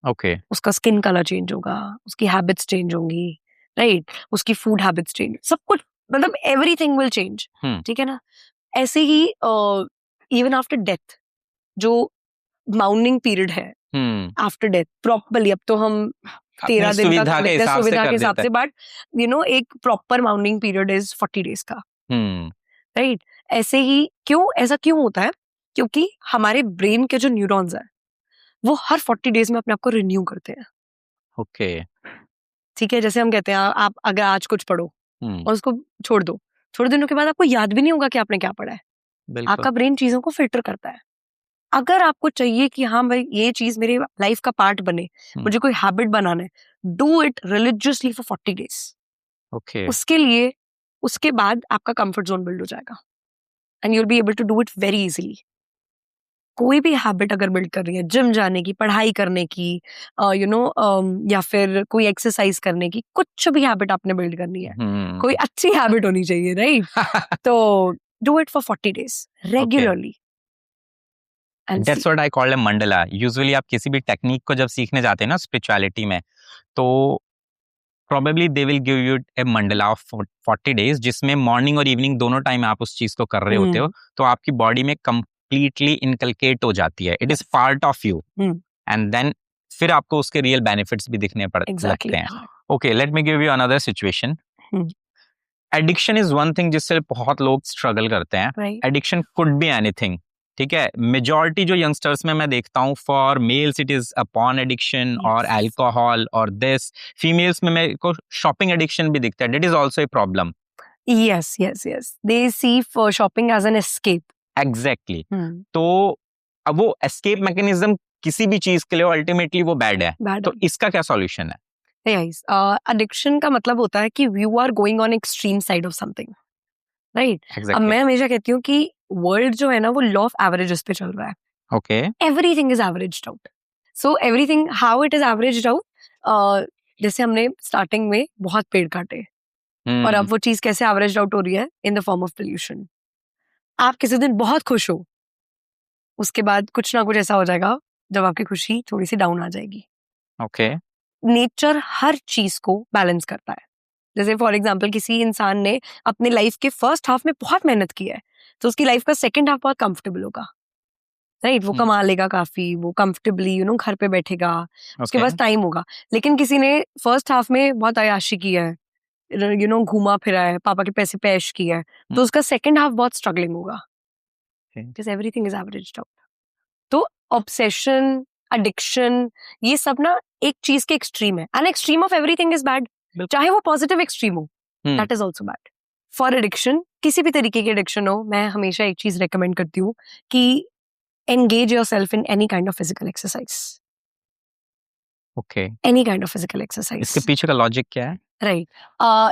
[SPEAKER 2] Okay
[SPEAKER 1] उसका स्किन कलर चेंज होगा, उसकी हैबिट्स चेंज होंगी, राइट, उसकी फूड हैबिट्स चेंज, सब कुछ, मतलब एवरीथिंग विल चेंज। ठीक है ना? ऐसे ही इवन आफ्टर डेथ जो माउंटिंग पीरियड है आफ्टर डेथ, प्रॉपरली अब तो हम 13 दिन का कर लेते हैं सुविधा के हिसाब से, बट एक proper mounting period is 40 days का, राइट। ऐसे ही ऐसा क्यों होता है? क्योंकि हमारे ब्रेन के जो न्यूरॉन्स है वो हर 40 days में अपने आप को रिन्यू करते हैं।
[SPEAKER 2] ओके
[SPEAKER 1] ठीक है, जैसे हम कहते हैं आप अगर आज कुछ पढ़ो और उसको छोड़ दो, थोड़े दिनों के बाद आपको याद भी नहीं होगा कि आपने क्या पढ़ा है। आपका ब्रेन चीजों को फिल्टर करता है। अगर आपको चाहिए कि हाँ भाई ये चीज मेरे लाइफ का पार्ट बने, मुझे कोई हैबिट बनाना है, do it religiously for 40 days।
[SPEAKER 2] Okay
[SPEAKER 1] उसके लिए उसके बाद आपका कंफर्ट जोन बिल्ड हो जाएगा and you will be able to do it very easily. कोई भी हैबिट अगर बिल्ड कर रही है, जिम जाने की, पढ़ाई करने की, या फिर कोई एक्सरसाइज करने की, कुछ भी हैबिट आपने बिल्ड करनी है, कोई अच्छी हैबिट होनी चाहिए, राइट? तो do it for 40 days regularly.
[SPEAKER 2] That's what I call a mandala. Usually आप किसी भी टेक्निक को जब सीखने जाते हैं ना स्पिरिचुअलिटी में, तो probably they will give you a mandala of 40 days जिसमें मॉर्निंग और इवनिंग दोनों टाइम आप उस चीज को कर रहे होते हो, तो आपकी बॉडी में completely इनकलकेट हो जाती है। It is part of you and then फिर आपको उसके रियल बेनिफिट्स भी दिखने लगते हैं। Okay, let me give you another situation. Addiction is one thing जिससे बहुत लोग स्ट्रगल करते हैं। एडिक्शन कुड बी एनीथिंग, ठीक है। मेजॉरिटी जो यंगस्टर्स में मैं देखता हूँ, for males it is a porn addiction और अल्कोहल और दिस, फीमेल्स में मेरे को शॉपिंग एडिक्शन भी दिखता है। That is also a problem.
[SPEAKER 1] Yes they see for shopping as an escape.
[SPEAKER 2] Exactly. तो अब वो एस्केप मैकेनिज्म किसी भी चीज के लिए अल्टीमेटली वो बैड है। तो इसका क्या सॉल्यूशन है?
[SPEAKER 1] एडिक्शन का मतलब होता है कि you are going on extreme side of something, right? अब मैं हमेशा कहती हूँ कि वर्ल्ड जो है ना वो लॉ ऑफ एवरेजेस पे चल रहा है।
[SPEAKER 2] Okay,
[SPEAKER 1] everything is averaged out. So everything how it is averaged out, जैसे हमने स्टार्टिंग में बहुत पेड़ काटे और अब वो चीज कैसे एवरेज्ड आउट हो रही है in the form of pollution. आप किसी दिन बहुत खुश हो, उसके बाद कुछ ना कुछ ऐसा हो जाएगा जब आपकी खुशी थोड़ी सी डाउन आ जाएगी।
[SPEAKER 2] ओके,
[SPEAKER 1] नेचर हर चीज को बैलेंस करता है। जैसे फॉर एग्जाम्पल किसी इंसान ने अपने लाइफ के फर्स्ट हाफ में बहुत मेहनत की है, तो उसकी लाइफ का सेकंड हाफ बहुत कंफर्टेबल होगा, राइट? वो कमा लेगा काफी, वो कंफर्टेबली घर पे बैठेगा, उसके पास टाइम होगा। लेकिन किसी ने फर्स्ट हाफ में बहुत अय्याशी की है, घूमा फिरा है, पापा के पैसे पे ऐश किया है, तो उसका सेकंड हाफ बहुत स्ट्रगलिंग होगा, because everything is averaged out. तो ऑब्सेशन, एडिक्शन, ये सब ना एक चीज के एक्सट्रीम है, an extreme of everything is bad, चाहे वो पॉजिटिव एक्सट्रीम हो, that is also bad. For addiction, किसी भी तरीके की एडिक्शन हो, मैं हमेशा एक चीज रेकमेंड करती हूँ कि engage yourself in any kind of physical exercise.
[SPEAKER 2] Okay.
[SPEAKER 1] Any kind of physical exercise.
[SPEAKER 2] इसके पीछे का लॉजिक क्या है?
[SPEAKER 1] Right.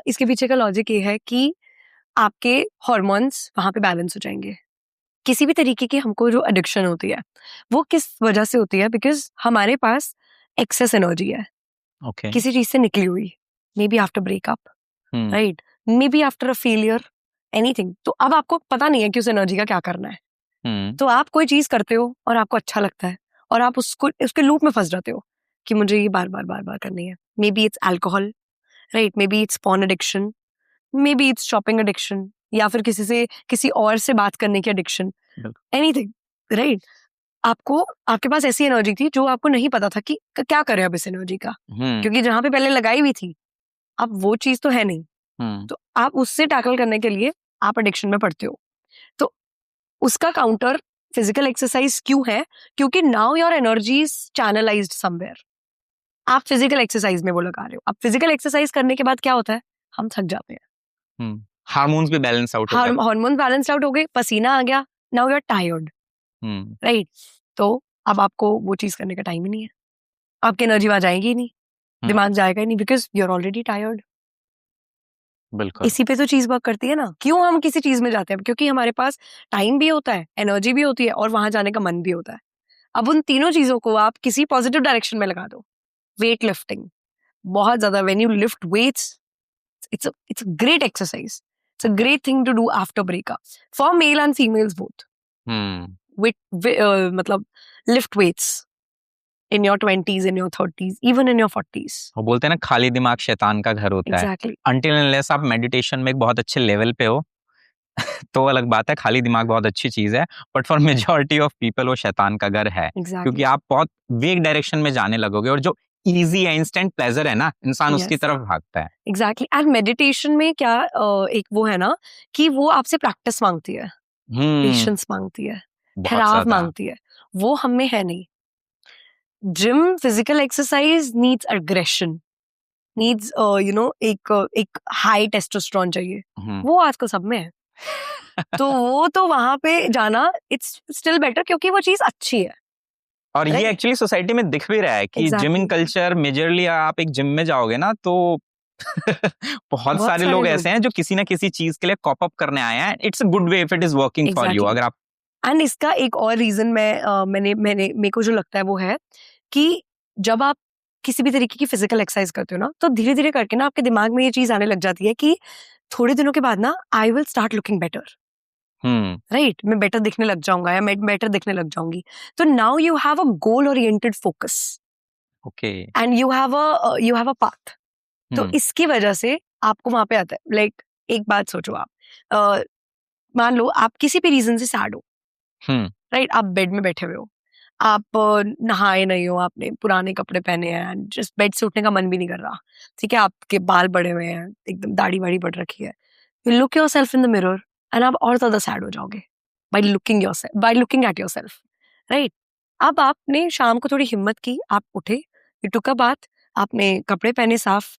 [SPEAKER 1] इसके पीछे का लॉजिक ये है कि आपके हॉर्मोन्स वहां पे बैलेंस हो जाएंगे। किसी भी तरीके की हमको जो एडिक्शन होती है वो किस वजह से होती है? बिकॉज हमारे पास एक्सेस एनर्जी है,
[SPEAKER 2] okay.
[SPEAKER 1] किसी चीज से निकली हुई, may be after breakup, right, may be after a failure, anything. तो अब आपको पता नहीं है कि उस एनर्जी का क्या करना है। तो आप कोई चीज करते हो और आपको अच्छा लगता है और आप उसके लूप में फंस जाते हो कि मुझे ये बार बार करनी है। May be it's alcohol, right, may be it's porn addiction, may be it's shopping addiction, या फिर किसी और से बात करने की एडिक्शन, एनीथिंग, राइट? आपको, आपके पास ऐसी एनर्जी थी जो आपको नहीं पता था कि क्या करें अब इस एनर्जी का, क्योंकि जहां पे पहले लगाई हुई थी अब वो चीज तो है नहीं, तो आप उससे टैकल करने के लिए आप एडिक्शन में पड़ते हो। तो उसका काउंटर फिजिकल एक्सरसाइज क्यों है? क्योंकि now your energy is channelised somewhere. आप फिजिकल एक्सरसाइज में वो लगा रहे हो। अब फिजिकल एक्सरसाइज करने के बाद क्या होता है? हम थक जाते हैं,
[SPEAKER 2] हार्मोन्स भी बैलेंस आउट हो जाते
[SPEAKER 1] हार्मोन बैलेंस आउट हो गए, पसीना आ गया, now you are tired, right? तो अब आपको वो चीज करने का टाइम ही नहीं है, आपकी एनर्जी वहां जाएगी ही नहीं, दिमाग जाएगा ही नहीं, because you are already tired.
[SPEAKER 2] बिल्कुल।
[SPEAKER 1] इसी पे तो चीज वर्क करती है ना। क्यों हम किसी चीज में जाते हैं? क्योंकि हमारे पास टाइम भी होता है, एनर्जी भी होती है, और वहां जाने का मन भी होता है। अब उन तीनों चीजों को आप किसी पॉजिटिव डायरेक्शन में लगा दो। वेट लिफ्टिंग, बहुत ज्यादा, when you lift weights, it's a great exercise. It's a great thing to do after breakup for male and females both. मतलब lift weights in your 20s, in your 30s, even in your 40s.
[SPEAKER 2] वो बोलते हैं ना, खाली दिमाग शैतान का घर होता
[SPEAKER 1] Exactly.
[SPEAKER 2] है। Until unless आप मेडिटेशन में एक बहुत अच्छे लेवल पे हो तो अलग बात है, खाली दिमाग बहुत अच्छी चीज है, but for majority of people वो शैतान का घर है।
[SPEAKER 1] Exactly.
[SPEAKER 2] क्योंकि आप बहुत वेग डायरेक्शन में जाने लगोगे, और जो इजी है, इंस्टेंट प्लेजर है ना, इंसान उसकी तरफ भागता है।
[SPEAKER 1] एग्जैक्टली। एंड मेडिटेशन में क्या एक वो है ना कि वो आपसे प्रैक्टिस मांगती है, पेशेंस मांगती है, ठहराव मांगती है, वो हम में है नहीं। Gym, physical exercise needs aggression, needs एक हाई टेस्टोस्टेरोन चाहिए, वो आजकल सब में है। तो वो तो वहां पे जाना इट्स स्टिल बेटर, क्योंकि वो चीज अच्छी है।
[SPEAKER 2] और ये एक्चुअली सोसाइटी में दिख भी रहा है कि जिमिंग कल्चर, मेजरली आप एक जिम में जाओगे ना तो बहुत सारे लोग ऐसे हैं जो किसी ना किसी चीज के लिए कॉप अप करने आए हैं। It's a good way if it is working for you. अगर आप,
[SPEAKER 1] एंड इसका एक और रीजन मेरे को जो लगता है वो है कि जब आप किसी भी तरीके की फिजिकल एक्सरसाइज करते हो ना, तो धीरे धीरे करके ना आपके दिमाग में ये चीज आने लग जाती है कि थोड़े दिनों के बाद ना I will start looking better, right? मैं बेटर दिखने लग जाऊंगा, या मैं बेटर दिखने लग जाऊंगी। तो now you have a goal oriented focus,
[SPEAKER 2] okay,
[SPEAKER 1] and you have a path. तो इसकी वजह से आपको वहां पे आता है। लाइक एक बात सोचो, आप मान लो आप किसी भी रीजन से सैड हो, राइट? आप बेड में बैठे हुए हो, आप नहाए नहीं हो, आपने पुराने कपड़े पहने हैं, जस्ट बेड से उठने का मन भी नहीं कर रहा, ठीक है? आपके बाल बड़े हुए हैं, एकदम दाढ़ी वाड़ी बढ़ रखी है, you look yourself in the mirror and आप और ज्यादा सैड हो जाओगे by looking at yourself, right? अब आपने शाम को थोड़ी हिम्मत की, आप उठे, यू टुक अ बाथ, आपने कपड़े पहने साफ,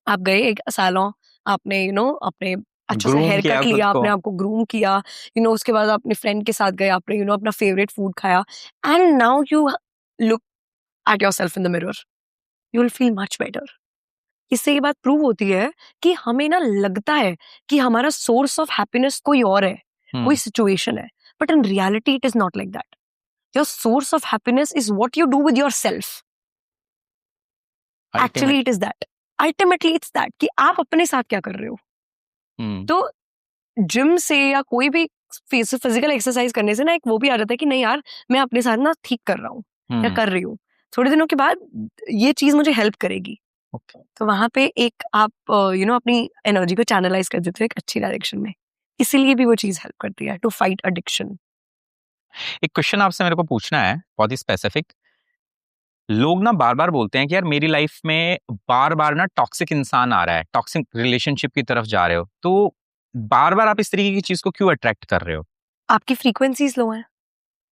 [SPEAKER 1] आप गए एक सैलून, आपने अपने अच्छे से हेयर कट लिया, आपने आपको ग्रूम किया, उसके बाद अपने फ्रेंड के साथ गए, आपने अपना फेवरेट फूड खाया, and now you look at yourself in the mirror, you will feel much better. इससे ये बात प्रूव होती है कि हमें ना लगता है कि हमारा सोर्स ऑफ हैप्पीनेस कोई और है, कोई सिचुएशन है, but in reality it is not like that. Your source of happiness is what you do with yourself. Actually it is that, ultimately it's that कि आप अपने साथ क्या कर रहे हो। तो जिम से या कोई भी फिजिकल एक्सरसाइज करने से ना एक वो भी आ जाता है कि नहीं यार, मैं अपने साथ ना ठीक कर रहा हूँ या कर रही हूँ, थोड़े दिनों के बाद ये चीज मुझे हेल्प करेगी। तो वहां पे एक आप अपनी एनर्जी को चैनलाइज कर देते हो एक अच्छी डायरेक्शन में, इसीलिए भी वो चीज हेल्प करती है टू फाइट एडिक्शन।
[SPEAKER 2] एक क्वेश्चन आपसे मेरे को पूछना है, बहुत ही स्पेसिफिक। लोग ना बार बार बोलते हैं कि यार मेरी लाइफ में बार बार ना टॉक्सिक इंसान आ रहा है, टॉक्सिक रिलेशनशिप की तरफ जा रहे हो, तो बार बार आप इस तरीके की चीज को क्यों अट्रैक्ट कर रहे हो?
[SPEAKER 1] आपकी फ्रीक्वेंसीज लो हैं।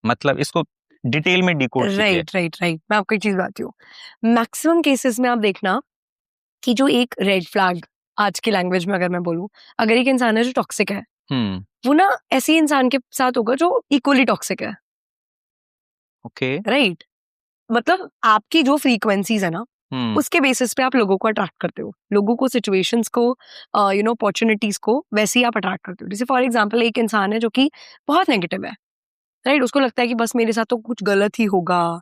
[SPEAKER 2] मतलब इसको डिटेल में डिकोड कीजिए।
[SPEAKER 1] राइट। मैं आपको एक चीज बताती हूँ। मैक्सिमम केसेस में आप देखना कि जो एक रेड फ्लैग, आज की लैंग्वेज में अगर मैं बोलूँ, अगर एक इंसान है जो टॉक्सिक है, वो ना ऐसे इंसान के साथ होगा जो इक्वली टॉक्सिक है।
[SPEAKER 2] Okay,
[SPEAKER 1] right? मतलब आपकी जो फ्रीक्वेंसीज है ना, उसके बेसिस पे आप लोगों को अट्रैक्ट करते हो, लोगों को, सिचुएशंस को, अपॉर्चुनिटीज को वैसे ही आप अट्रैक्ट करते हो। जैसे फॉर एग्जांपल एक इंसान है जो कि बहुत नेगेटिव है, राइट? उसको लगता है कि बस मेरे साथ तो कुछ गलत ही होगा,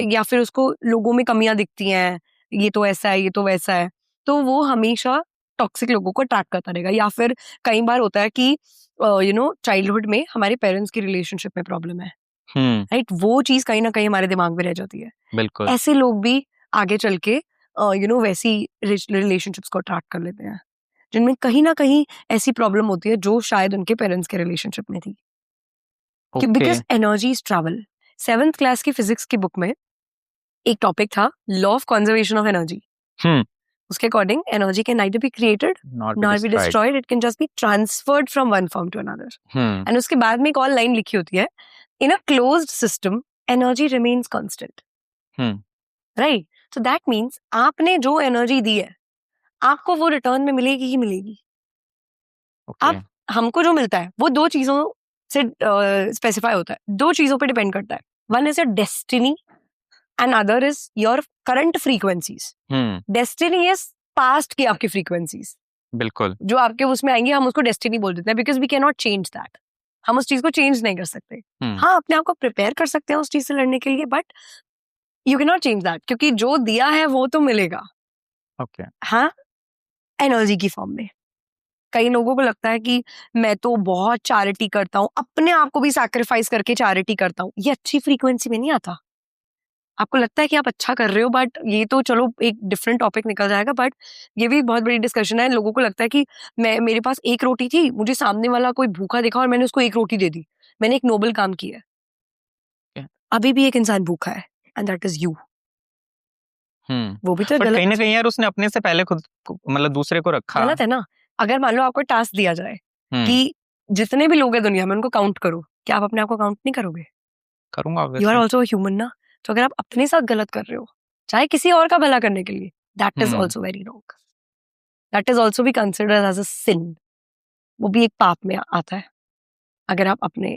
[SPEAKER 1] या फिर उसको लोगों में कमियां दिखती हैं, ये तो ऐसा है, ये तो वैसा है, तो वो हमेशा टॉक्सिक लोगों को अट्रैक्ट करता रहेगा। या फिर कई बार होता है कि चाइल्डहुड में हमारे पेरेंट्स की रिलेशनशिप में प्रॉब्लम है, राइट? वो चीज कहीं ना कहीं हमारे दिमाग में रह जाती है।
[SPEAKER 2] बिल्कुल।
[SPEAKER 1] ऐसे लोग भी आगे चल के वैसी रिलेशनशिप्स को अट्रैक्ट कर लेते हैं। जिनमें कहीं ना कहीं ऐसी प्रॉब्लम होती है जो शायद उनके पेरेंट्स के रिलेशनशिप में थी, कि because energy is travel. 7th class की फिजिक्स की बुक में एक टॉपिक था law of conservation of energy. उसके according energy can neither be created not be destroyed, it can just be transferred from one form to another. And उसके बाद में एक और लाइन लिखी होती है, in a closed system energy remains constant, right? So that means आपने जो एनर्जी दी है आपको वो रिटर्न में मिलेगी ही मिलेगी। अब हमको जो मिलता है वो दो चीजों से स्पेसिफाई होता है, दो चीजों पे डिपेंड करता है। One is your destiny and other is your current frequencies. Destiny is past की आपकी फ्रीक्वेंसीज,
[SPEAKER 2] बिल्कुल,
[SPEAKER 1] जो आपके उसमें आएंगे, हम उसको डेस्टिनी बोल देते हैं, because we can not change that. हम उस चीज को चेंज नहीं कर सकते। हाँ, अपने आप को प्रिपेयर कर सकते हैं उस चीज से लड़ने के लिए, but you can not change that, क्योंकि जो दिया है वो तो मिलेगा। हाँ, एनर्जी की फॉर्म में। कई लोगों को लगता है कि मैं तो बहुत चैरिटी करता हूँ, अपने आप को भी सैक्रिफाइस करके चैरिटी करता हूँ। ये अच्छी फ्रीक्वेंसी में नहीं आता। आपको लगता है कि आप अच्छा कर रहे हो, बट ये तो चलो एक डिफरेंट टॉपिक निकल जाएगा, बट ये भी बहुत बड़ी डिस्कशन है। लोगों को लगता है कि मेरे पास एक रोटी थी, मुझे सामने वाला कोई भूखा देखा और मैंने उसको एक रोटी दे दी, मैंने एक नोबल काम किया है। अभी भी एक इंसान भूखा है, एंड दैट इज यू। वो भी तो
[SPEAKER 2] कहीं ना कहीं यार उसने अपने से पहले खुद मतलब दूसरे को रखा।
[SPEAKER 1] गलत है ना। अगर मान लो आपको टास्क दिया जाए कि जितने भी लोग हैं दुनिया में उनको काउंट करो, क्या आप अपने आप को काउंट नहीं करोगे?
[SPEAKER 2] करूंगा।
[SPEAKER 1] यू आर ऑल्सो ह्यूमन ना। तो अगर आप अपने साथ गलत कर रहे हो, चाहे किसी और का भला करने के लिए, that is also very wrong. That is also be considered as a sin. वो भी एक पाप में आता है। अगर आप अपने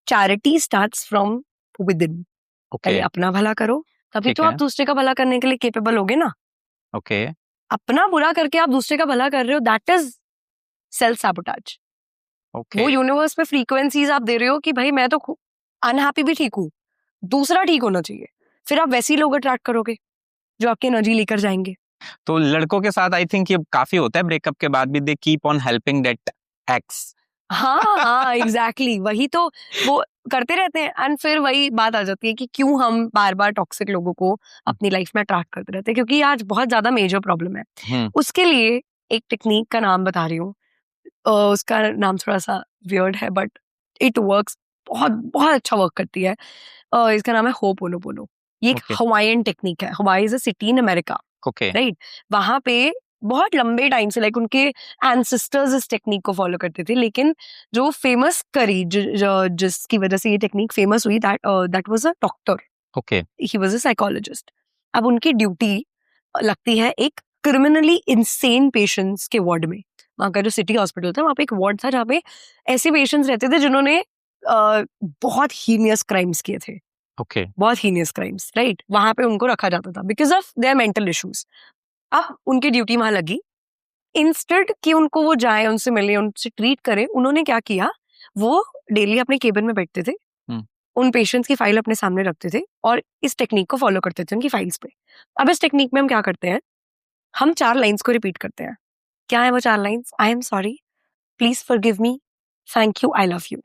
[SPEAKER 1] charity starts from with in, पहले अपना भला करो, तभी तो आप दूसरे का भला करने के लिए केपेबल होगे ना। अपना बुरा करके आप दूसरे का भला कर रहे हो, दैट इज सेल्फ सैबोटाज। वो यूनिवर्स में फ्रीक्वेंसीज आप दे रहे हो कि भाई मैं तो अनहैप्पी भी ठीक हूँ, दूसरा ठीक होना चाहिए। फिर आप वैसे ही लोग अट्रैक्ट करोगे जो आपकी एनर्जी लेकर जाएंगे।
[SPEAKER 2] तो लड़कों के साथ आई थिंक ये काफी होता है, ब्रेकअप के बाद भी they keep on helping that x.
[SPEAKER 1] हाँ, एग्जैक्टली वही तो वो करते रहते हैं। एंड फिर वही बात आ जाती है कि क्यों हम बार बार टॉक्सिक लोगों को अपनी लाइफ में अट्रैक्ट करते रहते हैं, क्योंकि आज बहुत ज्यादा मेजर प्रॉब्लम है। उसके लिए एक टेक्निक का नाम बता रही हूँ, उसका नाम थोड़ा सा वियर्ड है, बट इट वर्क्स, बहुत बहुत अच्छा वर्क करती है। इसका नाम है होपोनोपोनो। ये एक हवाईयन टेक्निक है। हवाई is a city in America, right? वहां पे बहुत लंबे टाइम से लाइक उनके एंसेस्टर्स इस टेक्निक को फॉलो करते थे, लेकिन जो फेमस करी जिसकी वजह से ये टेक्निक फेमस हुई, that was a doctor. He was a psychologist. अब उनकी ड्यूटी लगती है एक क्रिमिनली इंसेन पेशेंट्स के वार्ड में। वहाँ का जो सिटी हॉस्पिटल था, वहाँ पे एक वार्ड था जहाँ पे ऐसे पेशेंट्स रहते थे जिन्होंने बहुत हीनियस क्राइम्स किए थे। बहुत हीनियस क्राइम्स, राइट? वहाँ पे उनको रखा जाता था because of their mental issues. अब उनकी ड्यूटी वहां लगी, इंस्टेड कि उनको वो जाए, उनसे मिले, उनसे ट्रीट करे, उन्होंने क्या किया, वो डेली अपने केबिन में बैठते थे, उन पेशेंट्स की फाइल अपने सामने रखते थे और इस टेक्निक को फॉलो करते थे उनकी फाइल्स पे। अब इस टेक्निक में हम क्या करते हैं, हम 4 लाइंस को रिपीट करते हैं। क्या है वो 4 lines? I am sorry, please forgive me, thank you, I love you.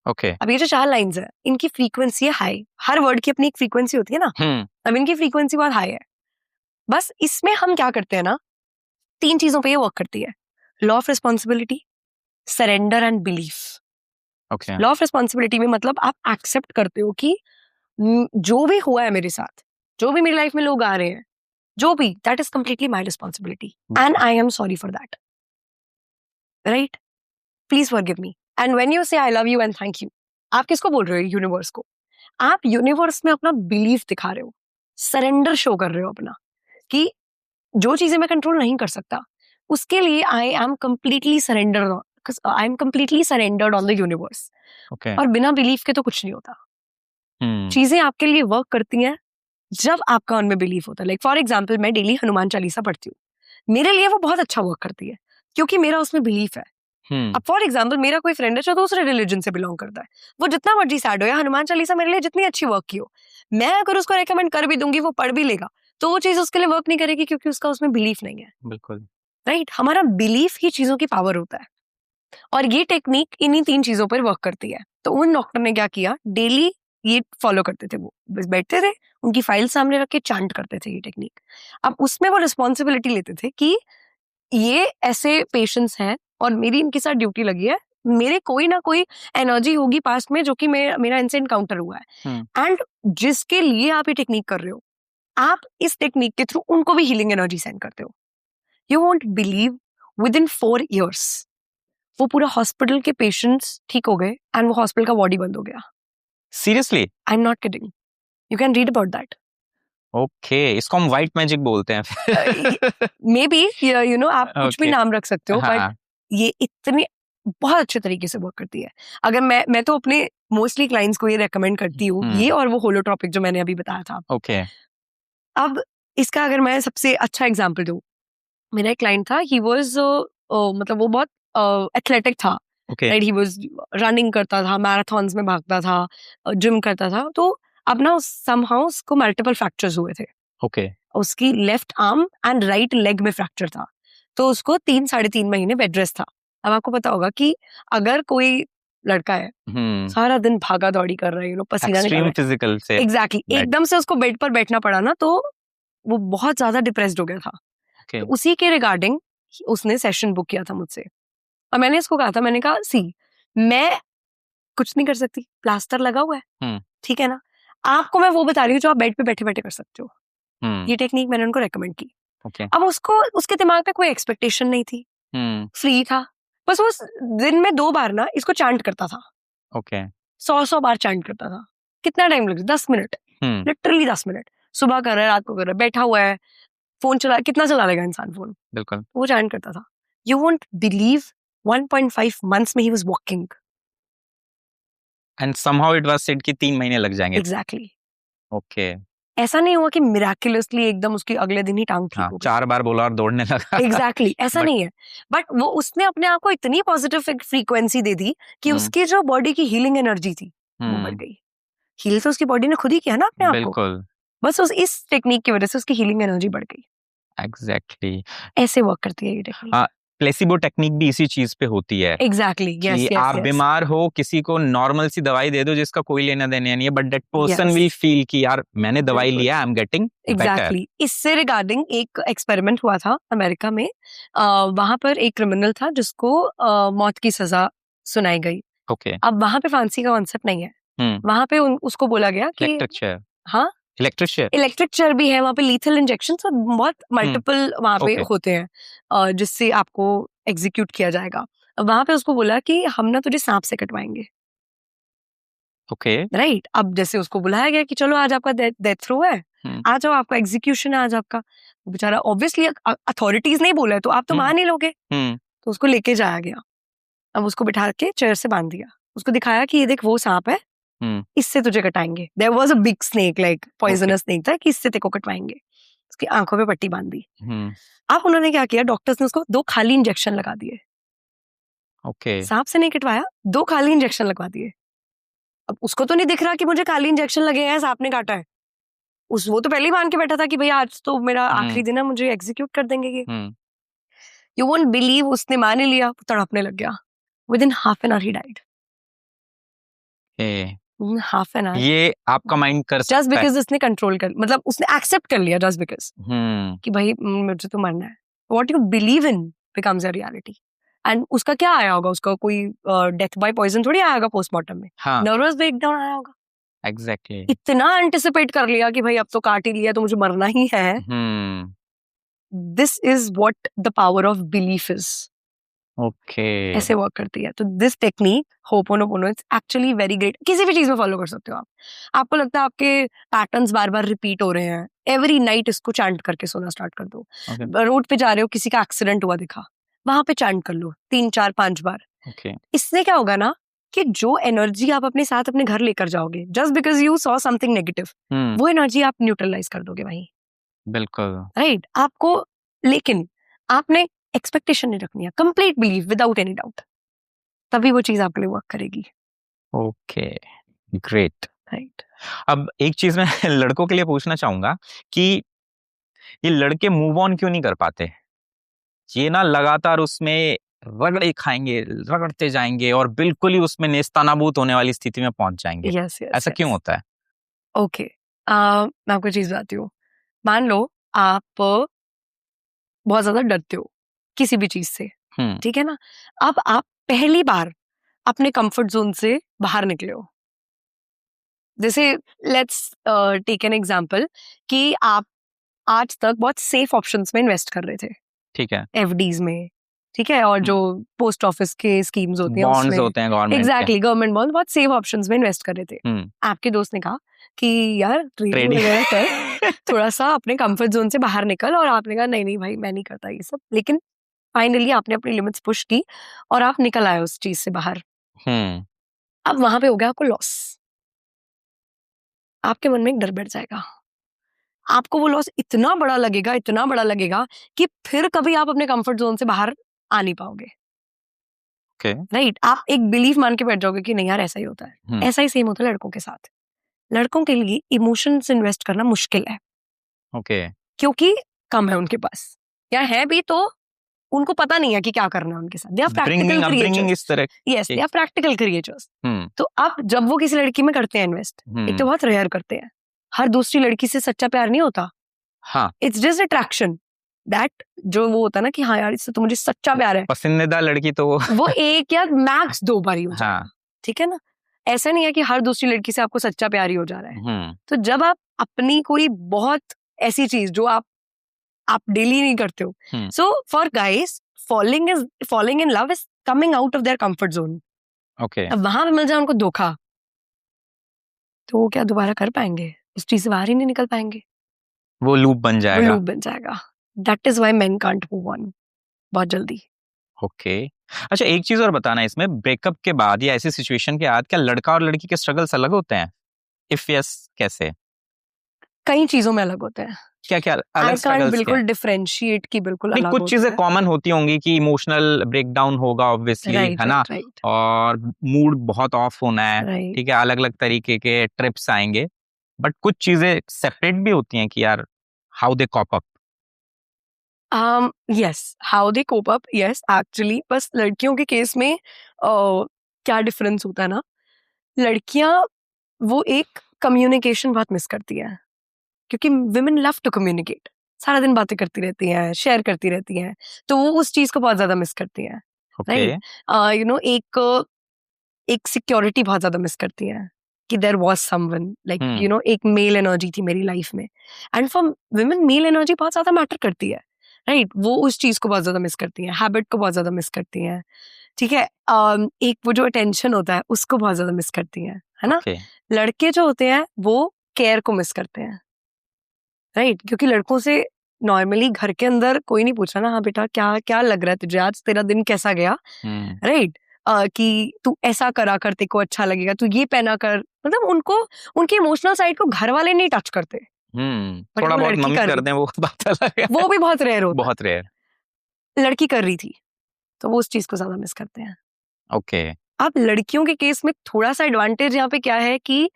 [SPEAKER 1] अब ये जो 4 लाइंस है, इनकी फ्रीक्वेंसी है हाई। हर वर्ड की अपनी एक फ्रीक्वेंसी होती है ना। अब इनकी फ्रीक्वेंसी बहुत हाई है। बस इसमें हम क्या करते हैं ना, 3 चीजों पे ये वर्क करती है। Law of responsibility, surrender and belief. Law of responsibility में मतलब आप एक्सेप्ट करते हो कि जो भी हुआ है मेरे साथ, जो भी मेरी लाइफ में लोग आ रहे हैं, जो भी, that is completely my responsibility and I am sorry for that, right? Please forgive me. And when you say I love you and thank you, आप किसको बोल रहे हो? यूनिवर्स को। आप यूनिवर्स में अपना बिलीफ दिखा रहे हो, सरेंडर शो कर रहे हो अपना, कि जो चीजें मैं कंट्रोल नहीं कर सकता उसके लिए I am completely surrendered on the universe. और बिना बिलीफ के तो कुछ नहीं होता। चीजें आपके लिए वर्क करती हैं जब आपका उनमें बिलीफ होता है। लाइक फॉर एग्जाम्पल, मैं डेली हनुमान चालीसा पढ़ती हूँ, मेरे लिए वो बहुत अच्छा वर्क करती है क्योंकि मेरा उसमें बिलीफ है। अब फॉर एग्जाम्पल, मेरा कोई फ्रेंड है जो दूसरे रिलीजन से बिलोंग करता है, वो जितना मर्जी सैड हो या हनुमान चालीसा मेरे लिए जितनी अच्छी वर्क की हो, मैं अगर उसको रेकमेंड कर भी दूंगी, वो पढ़ भी लेगा, तो वो चीज उसके लिए वर्क नहीं करेगी क्योंकि उसका उसमें बिलीफ नहीं है।
[SPEAKER 2] बिल्कुल,
[SPEAKER 1] राइट? हमारा बिलीफ ही चीजों की पावर होता है, और ये टेक्निक इन्हीं 3 चीजों पर वर्क करती है। तो उन डॉक्टर ने क्या किया, डेली ये फॉलो करते थे। वो बस बैठते थे, उनकी फाइल सामने रख के चांट करते थे ये टेक्निक। अब उसमें वो रिस्पॉन्सिबिलिटी लेते थे कि ये ऐसे पेशेंट्स हैं और मेरी इनके साथ ड्यूटी लगी है, मेरे कोई ना कोई एनर्जी होगी पास में जो कि मेरा इनसे इनकाउंटर हुआ है, एंड जिसके लिए आप ये टेक्निक कर रहे हो, आप इस टेक्निक के थ्रू उनको भी हीलिंग एनर्जी सेंड करते हो. You won't believe, with in 4 years वो पूरा हॉस्पिटल के पेशेंट्स ठीक हो गए एंड वो हॉस्पिटल का वार्ड ही बंद हो गया.
[SPEAKER 2] Seriously?
[SPEAKER 1] I am not kidding, you can read about that.
[SPEAKER 2] Okay, इसको हम व्हाइट मैजिक बोलते हैं.
[SPEAKER 1] मे बी यू नो, आप कुछ भी नाम रख सकते हो, बट ये इतनी बहुत अच्छे तरीके से वर्क करती है. अगर मैं तो अपने मोस्टली क्लाइंट्स को ये रेकमेंड करती हूँ, ये और वो होलोट्रॉपिक जो मैंने अभी बताया था.
[SPEAKER 2] ओके.
[SPEAKER 1] अब इसका अगर मैं सबसे अच्छा एग्जांपल दूं, मेरा एक क्लाइंट था, ही वाज मतलब वो बहुत एथलेटिक था, राइट. ही वाज रनिंग करता था, मैराथन्स में भागता था, जिम करता था. तो अब ना समहाउ उसको मल्टीपल फ्रैक्चर्स हुए थे.
[SPEAKER 2] ओके.
[SPEAKER 1] उसकी left arm and right leg में फ्रैक्चर था, तो उसको 3-3.5 महीने बेड रेस्ट था. अब आपको पता होगा कि अगर कोई लड़का है, सारा दिन भागा दौड़ी कर रहा है, पसीना निकल रहा है,
[SPEAKER 2] फिजिकल से,
[SPEAKER 1] एग्जैक्टली, एकदम से उसको बेड पर बैठना पड़ा ना, तो वो बहुत ज्यादा डिप्रेस्ड हो गया था. तो उसी के रिगार्डिंग उसने सेशन बुक किया था मुझसे, और मैंने इसको कहा था, मैंने कहा सी, मैं कुछ नहीं कर सकती, प्लास्टर लगा हुआ है, ठीक है ना, आपको मैं वो बता रही हूँ जो आप बेड पे बैठे बैठे कर सकते हो. ये टेक्निक मैंने उनको रेकमेंड की. अब उसको, उसके दिमाग में कोई एक्सपेक्टेशन नहीं थी, फ्री था, बस वो दिन में 2 बार ना इसको चांट करता था. 100 बार चांट करता था. कितना टाइम लगे? 10 मिनट, लिटरली 10 मिनट. सुबह कर रहा है, रात को कर रहा है, बैठा हुआ है, फोन चला, कितना चला लेगा इंसान फोन?
[SPEAKER 2] बिल्कुल.
[SPEAKER 1] वो चांट करता था. यू वोंट बिलीव, 1.5 months में he was walking.
[SPEAKER 2] And somehow it was said कि 3 महीने लग जाएंगे.
[SPEAKER 1] एग्जैक्टली.
[SPEAKER 2] ओके.
[SPEAKER 1] ऐसा नहीं हुआ कि मिराकुलसली एकदम उसकी अगले दिन ही टांग ठीक हो गई.
[SPEAKER 2] 4 बार बोला और दौड़ने लगा.
[SPEAKER 1] एग्जैक्टली, ऐसा नहीं है, बट वो उसने अपने आप को इतनी पॉजिटिव फ्रीक्वेंसी दे दी कि उसकी जो बॉडी की हीलिंग एनर्जी थी वो बढ़ गई. हील तो उसकी बॉडी ने खुद ही किया ना अपने आप को.
[SPEAKER 2] बिल्कुल.
[SPEAKER 1] बस इस टेक्निक की वजह से उसकी हीलिंग एनर्जी बढ़ गई.
[SPEAKER 2] एग्जैक्टली.
[SPEAKER 1] ऐसे वर्क करती है ये टेक्निक.
[SPEAKER 2] प्लेसिबो टेक्निक भी इसी चीज पे होती है.
[SPEAKER 1] एग्जैक्टली.
[SPEAKER 2] कि आप बीमार हो, किसी को नॉर्मल सी दवाई दे दो जिसका कोई लेना देना नहीं है, but that person will feel कि यार मैंने दवाई लिया, आई एम गेटिंग
[SPEAKER 1] एग्जैक्टली. इससे रिगार्डिंग एक एक्सपेरिमेंट हुआ था अमेरिका में. वहां पर एक क्रिमिनल था जिसको मौत की सजा सुनाई गई.
[SPEAKER 2] ओके. अब
[SPEAKER 1] वहां पे फांसी का कॉन्सेप्ट नहीं है. वहां पे उसको बोला गया कि इलेक्ट्रिक चेयर भी है वहाँ पे, लीथल इंजेक्शन, तो बहुत मल्टीपल वहाँ पे होते हैं जिससे आपको एग्जीक्यूट किया जाएगा. वहां पे उसको बोला कि हम ना तुझे सांप से कटवाएंगे.
[SPEAKER 2] ओके.
[SPEAKER 1] राइट. अब जैसे उसको बुलाया गया कि चलो आज आपका डेथ थ्रो है, आ जाओ, आपका एग्जीक्यूशन है आज आपका. बेचारा ऑब्वियसली अथॉरिटीज नहीं बोला है तो आप तो मान ही लोगे. तो उसको लेके जाया गया. अब उसको बिठा के चेयर से बांध दिया, उसको दिखाया कि ये देख वो सांप है, इससे तुझे कटाएंगे. There was a big snake, like poisonous snake था, कि इससे तेरे को कटवाएंगे. उसकी आंखों पे पट्टी बांध दी. अब उन्होंने क्या किया, डॉक्टर्स ने उसको 2 खाली इंजेक्शन लगा दिए.
[SPEAKER 2] ओके.
[SPEAKER 1] सांप से नहीं कटवाया, 2 खाली इंजेक्शन लगवा दिए. अब उसको तो नहीं दिख रहा कि मुझे खाली इंजेक्शन लगे हैं, सांप ने काटा है. वो तो पहले ही मान के बैठा था कि भाई आज तो मेरा आखिरी दिन है, मुझे एग्जीक्यूट कर देंगे ये. यू वोंट बिलीव, उसने मान ही लिया, तड़पने लग गया. Within half an hour he died. Half an hour.
[SPEAKER 2] ये आपका माइंड कर सकता है
[SPEAKER 1] जस्ट बिकॉज उसने कंट्रोल कर, मतलब उसने एक्सेप्ट कर लिया जस्ट बिकॉज कि भाई मुझे तो मरना है. What you believe in becomes a reality. And उसका क्या आया होगा, उसका कोई डेथ बाय पॉइजन थोड़ी आया होगा पोस्टमार्टम में. नर्वस ब्रेकडाउन आया होगा.
[SPEAKER 2] एग्जैक्टली.
[SPEAKER 1] इतना एंटिसिपेट कर लिया कि भाई अब तो काट ही लिया तो मुझे मरना ही है. This is what the power of belief is.
[SPEAKER 2] Okay.
[SPEAKER 1] ऐसे वर्क करती है. तो this technique ho'oponopono it's actually very great. किसी भी चीज में फॉलो कर सकते हो आप. आपको लगता है आपके पैटर्न्स बार बार रिपीट हो रहे हैं, एवरी नाइट इसको चैंट करके सोना स्टार्ट कर दो. रोड पे जा रहे हो, किसी का एक्सीडेंट हुआ दिखा, वहां पे चैंट कर लो 3-4-5 बार. इससे क्या होगा ना कि जो एनर्जी आप अपने साथ अपने घर लेकर जाओगे, just because you saw something negative, वो एनर्जी आप न्यूट्रलाइज कर दोगे वहीं.
[SPEAKER 2] बिल्कुल.
[SPEAKER 1] राइट. आपको, लेकिन आपने एक्सपेक्टेशन नहीं रखनी है, complete believe without any doubt, तभी वो चीज आपके लिए वर्क करेगी.
[SPEAKER 2] Okay, great.
[SPEAKER 1] राइट.
[SPEAKER 2] अब एक चीज मैं लड़कों के लिए पूछना चाहूंगा कि ये लड़के मूव ऑन क्यों नहीं कर पाते. ये ना लगातार उसमें रगड़े खाएंगे, रगड़ते जाएंगे और बिल्कुल ही उसमें नेस्तनाबूत होने वाली स्थिति में पहुंच जाएंगे. ऐसा क्यों होता है?
[SPEAKER 1] ओके, मैं आपको चीज बताती हूँ. मान लो आप बहुत ज्यादा डरते हो किसी भी चीज से,
[SPEAKER 2] हम्म
[SPEAKER 1] ठीक है ना। अब आप पहली बार अपने कंफर्ट जोन से बाहर निकले हो, जैसे लेट्स टेक एन एग्जांपल कि आप आज तक बहुत सेफ ऑप्शंस में इन्वेस्ट कर रहे थे,
[SPEAKER 2] ठीक है,
[SPEAKER 1] एफडीज में, ठीक है, और जो पोस्ट ऑफिस के स्कीम्स होती हैं
[SPEAKER 2] बॉन्ड्स
[SPEAKER 1] उसमें,
[SPEAKER 2] होते हैं गवर्नमेंट
[SPEAKER 1] एग्जैक्टली गवर्नमेंट बॉन्ड, बहुत सेफ ऑप्शंस में इन्वेस्ट कर रहे थे।
[SPEAKER 2] के।
[SPEAKER 1] आपके दोस्त ने कहा कि यार ट्रेडिंग
[SPEAKER 2] ट्रेडिंग
[SPEAKER 1] वगैरह कर, थोड़ा सा अपने कंफर्ट जोन से बाहर निकल, और आपने कहा नहीं नहीं भाई मैं नहीं करता ये सब, लेकिन फाइनली आपने अपनी लिमिट्स पुश की और आप निकल आए उस चीज से बाहर।
[SPEAKER 2] हम्म
[SPEAKER 1] अब वहां पे हो गया आपको लॉस, आपके मन में एक डर बैठ जाएगा, आपको वो लॉस इतना बड़ा लगेगा, इतना बड़ा लगेगा कि फिर कभी आप अपने कंफर्ट जोन से बाहर आ नहीं पाओगे,
[SPEAKER 2] ओके
[SPEAKER 1] राइट। आप एक बिलीफ मान के बैठ जाओगे कि नहीं यार ऐसा ही होता है। ऐसा ही सेम होता है लड़कों के साथ। लड़कों के लिए इमोशंस इन्वेस्ट करना मुश्किल है,
[SPEAKER 2] ओके
[SPEAKER 1] क्योंकि कम है उनके पास, या है भी तो उनको पता नहीं है कि क्या करना है उनके साथ। दे आर प्रैक्टिकल क्रिएचर्स,
[SPEAKER 2] इस तरह
[SPEAKER 1] yes they are practical creatures.
[SPEAKER 2] Hmm
[SPEAKER 1] तो अब जब वो किसी लड़की में करते हैं इन्वेस्ट, एक तो बहुत रेयर करते हैं, हर दूसरी लड़की से सच्चा प्यार नहीं होता,
[SPEAKER 2] हाँ,
[SPEAKER 1] इट्स जस्ट अट्रैक्शन, दैट जो वो होता है ना कि हाँ यार इससे तो मुझे सच्चा प्यार है,
[SPEAKER 2] पसंदीदा लड़की तो
[SPEAKER 1] वो एक या मैक्स 2 बार ही हो जाएगा,
[SPEAKER 2] हाँ
[SPEAKER 1] ठीक है ना। ऐसा नहीं है कि हर दूसरी लड़की से आपको सच्चा प्यार ही हो जा रहा है। तो जब आप अपनी कोई बहुत ऐसी चीज जो आप डेली नहीं करते हो, so for guys falling in love is coming out of their comfort zone।
[SPEAKER 2] Okay
[SPEAKER 1] अब वहां पे मिल जाए उनको धोखा, तो वो क्या दोबारा कर पाएंगे, उस चीज से बाहर ही नहीं निकल पाएंगे,
[SPEAKER 2] वो लूप बन
[SPEAKER 1] वो
[SPEAKER 2] जाएगा।
[SPEAKER 1] लूप बन जाएगा। That is why main can't move on बहुत जल्दी।
[SPEAKER 2] ओके अच्छा, एक चीज और बताना, इसमें ब्रेकअप के बाद या ऐसी सिचुएशन के बाद क्या लड़का और लड़की के स्ट्रगल्स अलग होते हैं? इफ यस कैसे?
[SPEAKER 1] कई चीजों में अलग होते हैं,
[SPEAKER 2] क्या क्या अलग
[SPEAKER 1] आई कांट
[SPEAKER 2] स्ट्रगल्स
[SPEAKER 1] बिल्कुल डिफरेंशिएट की बिल्कुल
[SPEAKER 2] नहीं,
[SPEAKER 1] अलग
[SPEAKER 2] कुछ
[SPEAKER 1] होते
[SPEAKER 2] चीजें
[SPEAKER 1] हैं।
[SPEAKER 2] कॉमन होती होंगी कि इमोशनल ब्रेकडाउन होगा ऑब्वियसली,
[SPEAKER 1] राइट
[SPEAKER 2] है ना,
[SPEAKER 1] राइट
[SPEAKER 2] और मूड बहुत ऑफ होना है,
[SPEAKER 1] राइट।
[SPEAKER 2] ठीक है, अलग अलग तरीके के ट्रिप्स आएंगे, बट कुछ चीजें सेपरेट भी होती हैं कि यार how they cope up.
[SPEAKER 1] Yes how they cope up, yes actually. बस लड़कियों के केस में क्या डिफरेंस होता है ना, लड़कियां वो एक कम्युनिकेशन बहुत मिस करती हैं, क्योंकि विमेन लव टू कम्युनिकेट, सारा दिन बातें करती रहती हैं, शेयर करती रहती हैं, तो वो उस चीज को बहुत ज्यादा मिस करती हैं, राइट। यू नो एक सिक्योरिटी बहुत ज्यादा मिस करती हैं कि there was someone like you know, एक मेल एनर्जी थी मेरी लाइफ में, and for women male energy बहुत ज्यादा मैटर करती है, राइट। वो उस चीज को बहुत ज्यादा मिस करती हैं, हैबिट को बहुत ज्यादा मिस करती हैं, ठीक है। एक वो जो अटेंशन होता है उसको बहुत ज्यादा मिस करती हैं, है ना। लड़के जो होते हैं वो केयर को मिस करते हैं, राइट, क्योंकि लड़कों से नॉर्मली घर के अंदर कोई नहीं पूछा ना, हाँ बेटा क्या क्या लग रहा है तुझे, आज तेरा दिन कैसा गया, राइट, कि तू ऐसा करा कर, तेरे को अच्छा लगेगा, तू ये पहना कर, मतलब उनको उनकी इमोशनल साइड को घर वाले नहीं टच करते।
[SPEAKER 2] थोड़ा बहुत मम्मी कर दें वो बात अलग है,
[SPEAKER 1] वो भी बहुत रेयर होता है,
[SPEAKER 2] बहुत रेयर।
[SPEAKER 1] लड़की कर रही थी तो वो उस चीज को ज्यादा मिस करते हैं।
[SPEAKER 2] ओके
[SPEAKER 1] अब लड़कियों के केस में थोड़ा सा एडवांटेज यहाँ पे क्या है कि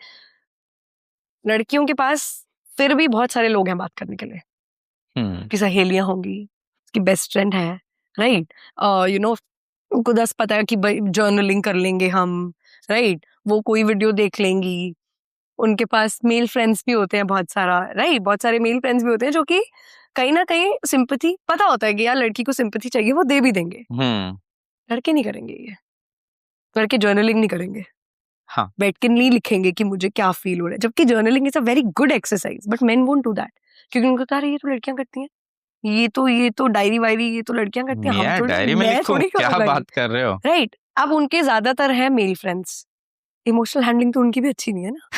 [SPEAKER 1] लड़कियों के पास फिर भी बहुत सारे लोग हैं बात करने के लिए, की सहेलियां होंगी, उसकी बेस्ट फ्रेंड है, राइट, यू नो उनको 10 पता है कि जर्नलिंग कर लेंगे हम, राइट, वो कोई वीडियो देख लेंगी, उनके पास मेल फ्रेंड्स भी होते हैं बहुत सारा, राइट, बहुत सारे मेल फ्रेंड्स भी होते हैं जो कि कहीं ना कहीं सिंपैथी, पता होता है कि यार लड़की को सिंपैथी चाहिए, वो दे भी देंगे। लड़के नहीं करेंगे ये, लड़के जर्नलिंग नहीं करेंगे,
[SPEAKER 2] हाँ,
[SPEAKER 1] बैठ के नहीं लिखेंगे कि मुझे क्या फील हो रहा है, जबकि journaling is a very good exercise, but main won't do that, क्योंकि उनको कहा ये तो लड़कियां करती हैं, ये तो डायरी वायरी ये तो लड़कियां करती हैं, हम
[SPEAKER 2] डायरी में लिखो, क्या बात कर रहे हो,
[SPEAKER 1] राइट। अब उनके ज्यादातर है मेल फ्रेंड्स, इमोशनल हैंडलिंग तो उनकी भी अच्छी नहीं है ना,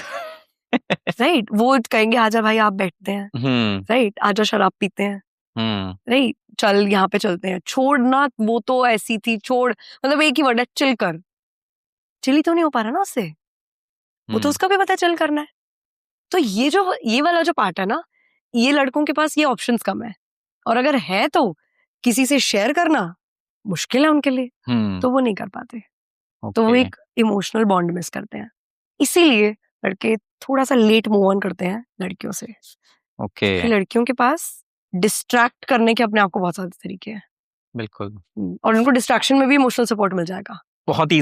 [SPEAKER 1] राइट, वो कहेंगे आजा भाई आप बैठते हैं, राइट, आजा शराब पीते हैं, राइट, चल यहाँ पे चलते हैं, छोड़ना वो तो ऐसी थी, छोड़ मतलब एक ही वर्ड है, चिल कर, चिल ही तो नहीं हो पा रहा ना उससे, वो तो उसका भी पता है चिल करना है। तो ये वाला जो पार्ट है ना, ये लड़कों के पास ये ऑप्शंस कम है, और अगर है तो किसी से शेयर करना मुश्किल है उनके लिए, तो वो नहीं कर पाते, तो वो एक इमोशनल बॉन्ड मिस करते हैं, इसीलिए लड़के थोड़ा सा लेट मूव ऑन करते हैं लड़कियों से।
[SPEAKER 2] क्योंकि
[SPEAKER 1] लड़कियों के पास डिस्ट्रैक्ट करने के अपने आप को बहुत सारे तरीके हैं,
[SPEAKER 2] बिल्कुल,
[SPEAKER 1] और उनको डिस्ट्रैक्शन में भी इमोशनल सपोर्ट मिल जाएगा
[SPEAKER 2] बहुत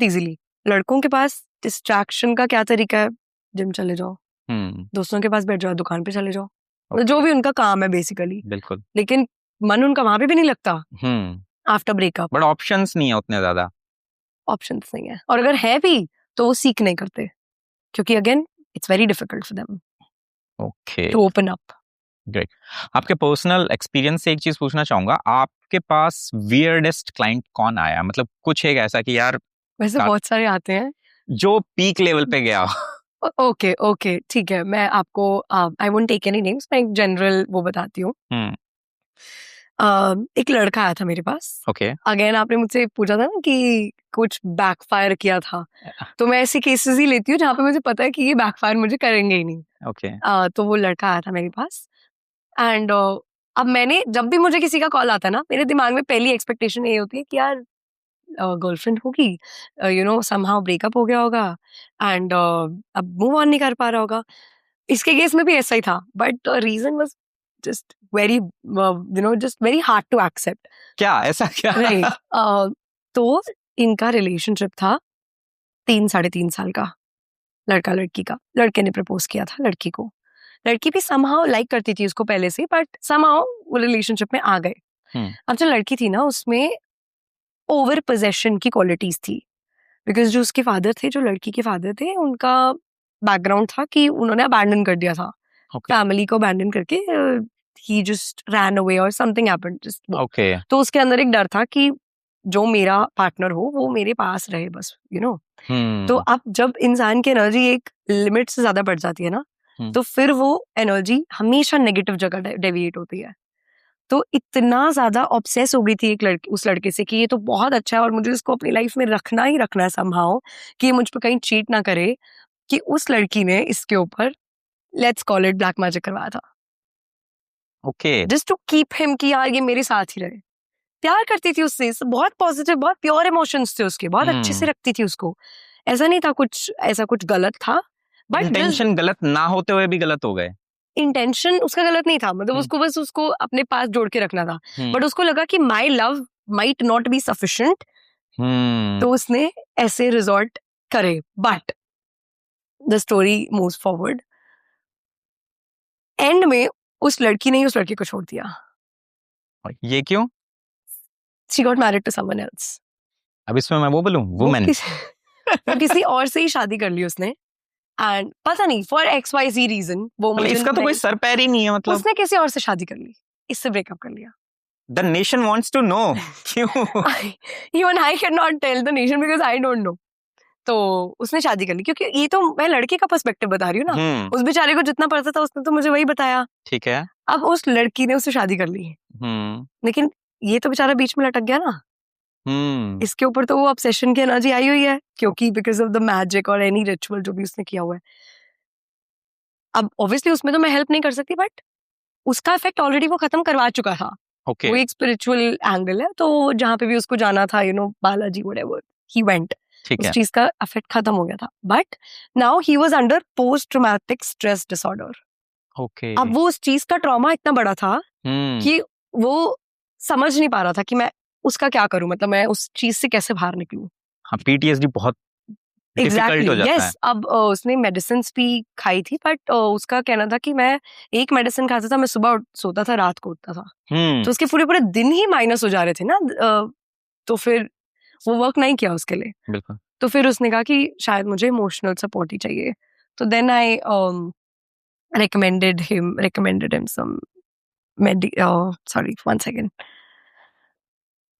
[SPEAKER 2] इजीली।
[SPEAKER 1] लड़कों के पास डिस्ट्रैक्शन का क्या तरीका है, जिम चले जाओ, दोस्तों के पास बैठ जाओ, दुकान पे चले जाओ, जो भी उनका काम है बेसिकली,
[SPEAKER 2] बिल्कुल,
[SPEAKER 1] लेकिन मन उनका वहां पे भी नहीं लगता
[SPEAKER 2] हम्म
[SPEAKER 1] आफ्टर ब्रेकअप।
[SPEAKER 2] बट ऑप्शंस नहीं है उतने ज्यादा।
[SPEAKER 1] ऑप्शंस नहीं है, और अगर है भी तो वो सीख नहीं करते, क्योंकि again it's very difficult for them
[SPEAKER 2] okay
[SPEAKER 1] to open up.
[SPEAKER 2] Great. आपके पर्सनल एक्सपीरियंस से एक चीज पूछना चाहूंगा, आपके पास वियर्डेस्ट क्लाइंट कौन आया, मतलब कुछ एक ऐसा कि यार
[SPEAKER 1] वैसे बहुत सारे आते हैं
[SPEAKER 2] जो पीक लेवल पे गया।
[SPEAKER 1] ओके ओके ठीक है, मैं आपको I won't take any names, मैं एक जनरल वो बताती हूँ। एक लड़का आया था मेरे पास।
[SPEAKER 2] ओके
[SPEAKER 1] अगेन आपने मुझसे पूछा था ना कि कुछ बैकफायर किया था, तो मैं ऐसे केसेस ही लेती हूँ जहाँ पे मुझे पता है कि ये बैकफायर मुझे करेंगे ही नहीं।
[SPEAKER 2] ओके
[SPEAKER 1] तो वो लड़का आया था मेरे पास एंड अब मैंने जब भी मुझे किसी का कॉल आता है ना, मेरे दिमाग में पहली एक्सपेक्टेशन ये होती है कि यार गर्लफ्रेंड होगी, यू नो समहाउ ब्रेकअप हो गया होगा एंड अब मूव ऑन नहीं कर पा रहा होगा। इसके केस में भी ऐसा ही था, but reason was just very you know just very hard to accept.
[SPEAKER 2] क्या ऐसा क्या?
[SPEAKER 1] राइट। तो इनका रिलेशनशिप था 3-3.5 साल का, लड़का लड़की का। लड़के ने प्रपोज किया था लड़की को, लड़की भी समहाउ लाइक करती थी उसको पहले से, बट समहाउ वो रिलेशनशिप में आ गए। अब जो लड़की थी ना, उसमें ओवर पोजेशन की क्वालिटीज थी, बिकॉज जो उसके फादर थे, जो लड़की के फादर थे, उनका बैकग्राउंड था कि उन्होंने अबैंडन कर दिया था फैमिली को, अबैंडन करके ही जस्ट रैन अवे और समथिंग हैपेंड जस्ट। तो उसके अंदर एक डर था कि जो मेरा पार्टनर हो वो मेरे पास रहे बस, यू नो। तो अब जब इंसान की एनर्जी एक लिमिट से ज्यादा बढ़ जाती है ना, तो फिर वो एनर्जी हमेशा नेगेटिव जगह डेविएट होती है। तो इतना ज्यादा ऑब्सेस हो गई थी एक लड़की उस लड़के से कि ये तो बहुत अच्छा है और मुझे इसको अपनी लाइफ में रखना ही रखना है समहाउ, कि ये मुझ पर कहीं चीट ना करे, कि उस लड़की ने इसके ऊपर let's call it black magic करवाया था।
[SPEAKER 2] Okay
[SPEAKER 1] just to keep him कि यार ये मेरे साथ ही रहे। प्यार करती थी उससे, बहुत पॉजिटिव, बहुत प्योर इमोशंस थे उसके, बहुत अच्छे से रखती थी उसको, ऐसा नहीं था कुछ ऐसा कुछ गलत था, बट
[SPEAKER 2] इंटेंशन गलत ना होते हुए भी गलत हो गए।
[SPEAKER 1] इंटेंशन उसका गलत नहीं था, मतलब उसको बस उसको अपने पास जोड़ के रखना था, बट उसको लगा कि my love might not be sufficient, तो उसने ऐसे रिजॉर्ट करे। But the story moves forward, and में उस लड़की ने ही उस लड़के को छोड़ दिया।
[SPEAKER 2] ये क्यों?
[SPEAKER 1] She got married to someone else.
[SPEAKER 2] अब इसमें मैं वो बोलूं, वुमेन
[SPEAKER 1] किसी और से ही शादी कर ली उसने, एंड पता नहीं फॉर XYZ रीजन, वो मुझे
[SPEAKER 2] इसका तो कोई सर पैर ही नहीं है, मतलब
[SPEAKER 1] उसने किसी और से शादी कर ली, इससे ब्रेकअप कर लिया।
[SPEAKER 2] The nation wants to know क्यों?
[SPEAKER 1] Even I cannot tell the nation because I don't know. तो उसने शादी कर ली, क्योंकि ये तो मैं लड़के का पर्सपेक्टिव बता रही हूँ ना, उस बेचारे को जितना पता था उसने तो मुझे वही बताया।
[SPEAKER 2] ठीक है।
[SPEAKER 1] अब उस लड़की ने उससे शादी कर ली, लेकिन ये तो बेचारा बीच में लटक गया ना। इसके ऊपर तो वो ऑब्सेशन की एनर्जी आई हुई है, क्योंकि बिकॉज ऑफ द मैजिक और एनी रिचुअल जो भी उसने किया हुआ है। अब ऑब्वियसली उसमें तो मैं हेल्प नहीं कर सकती, बट उसका इफेक्ट ऑलरेडी वो खत्म करवा चुका था। वो एक स्पिरिचुअल एंगल है, तो जहाँ पे भी उसको जाना था, you know, Balaji whatever he went, उस चीज का इफेक्ट खत्म हो गया था। But now he was under post traumatic stress disorder. अब वो उस चीज का ट्रॉमा इतना बड़ा था कि वो समझ नहीं पा रहा था कि मैं उसका क्या करूं, मतलब मैं उस चीज से कैसे बाहर निकलूं।
[SPEAKER 2] हाँ, PTSD बहुत डिफिकल्ट हो जाता है।
[SPEAKER 1] अब उसने मेडिसिन भी खाई थी, बट उसका कहना था कि मैं एक मेडिसिन खाता था, मैं सुबह सोता था, रात को उठता था, तो उसके पूरे दिन ही माइनस हो जा रहे थे ना, तो फिर वो वर्क नहीं किया उसके लिए।
[SPEAKER 2] बिल्कुल।
[SPEAKER 1] तो फिर उसने कहा कि शायद मुझे इमोशनल सपोर्ट ही चाहिए, तो then I recommended him some one second.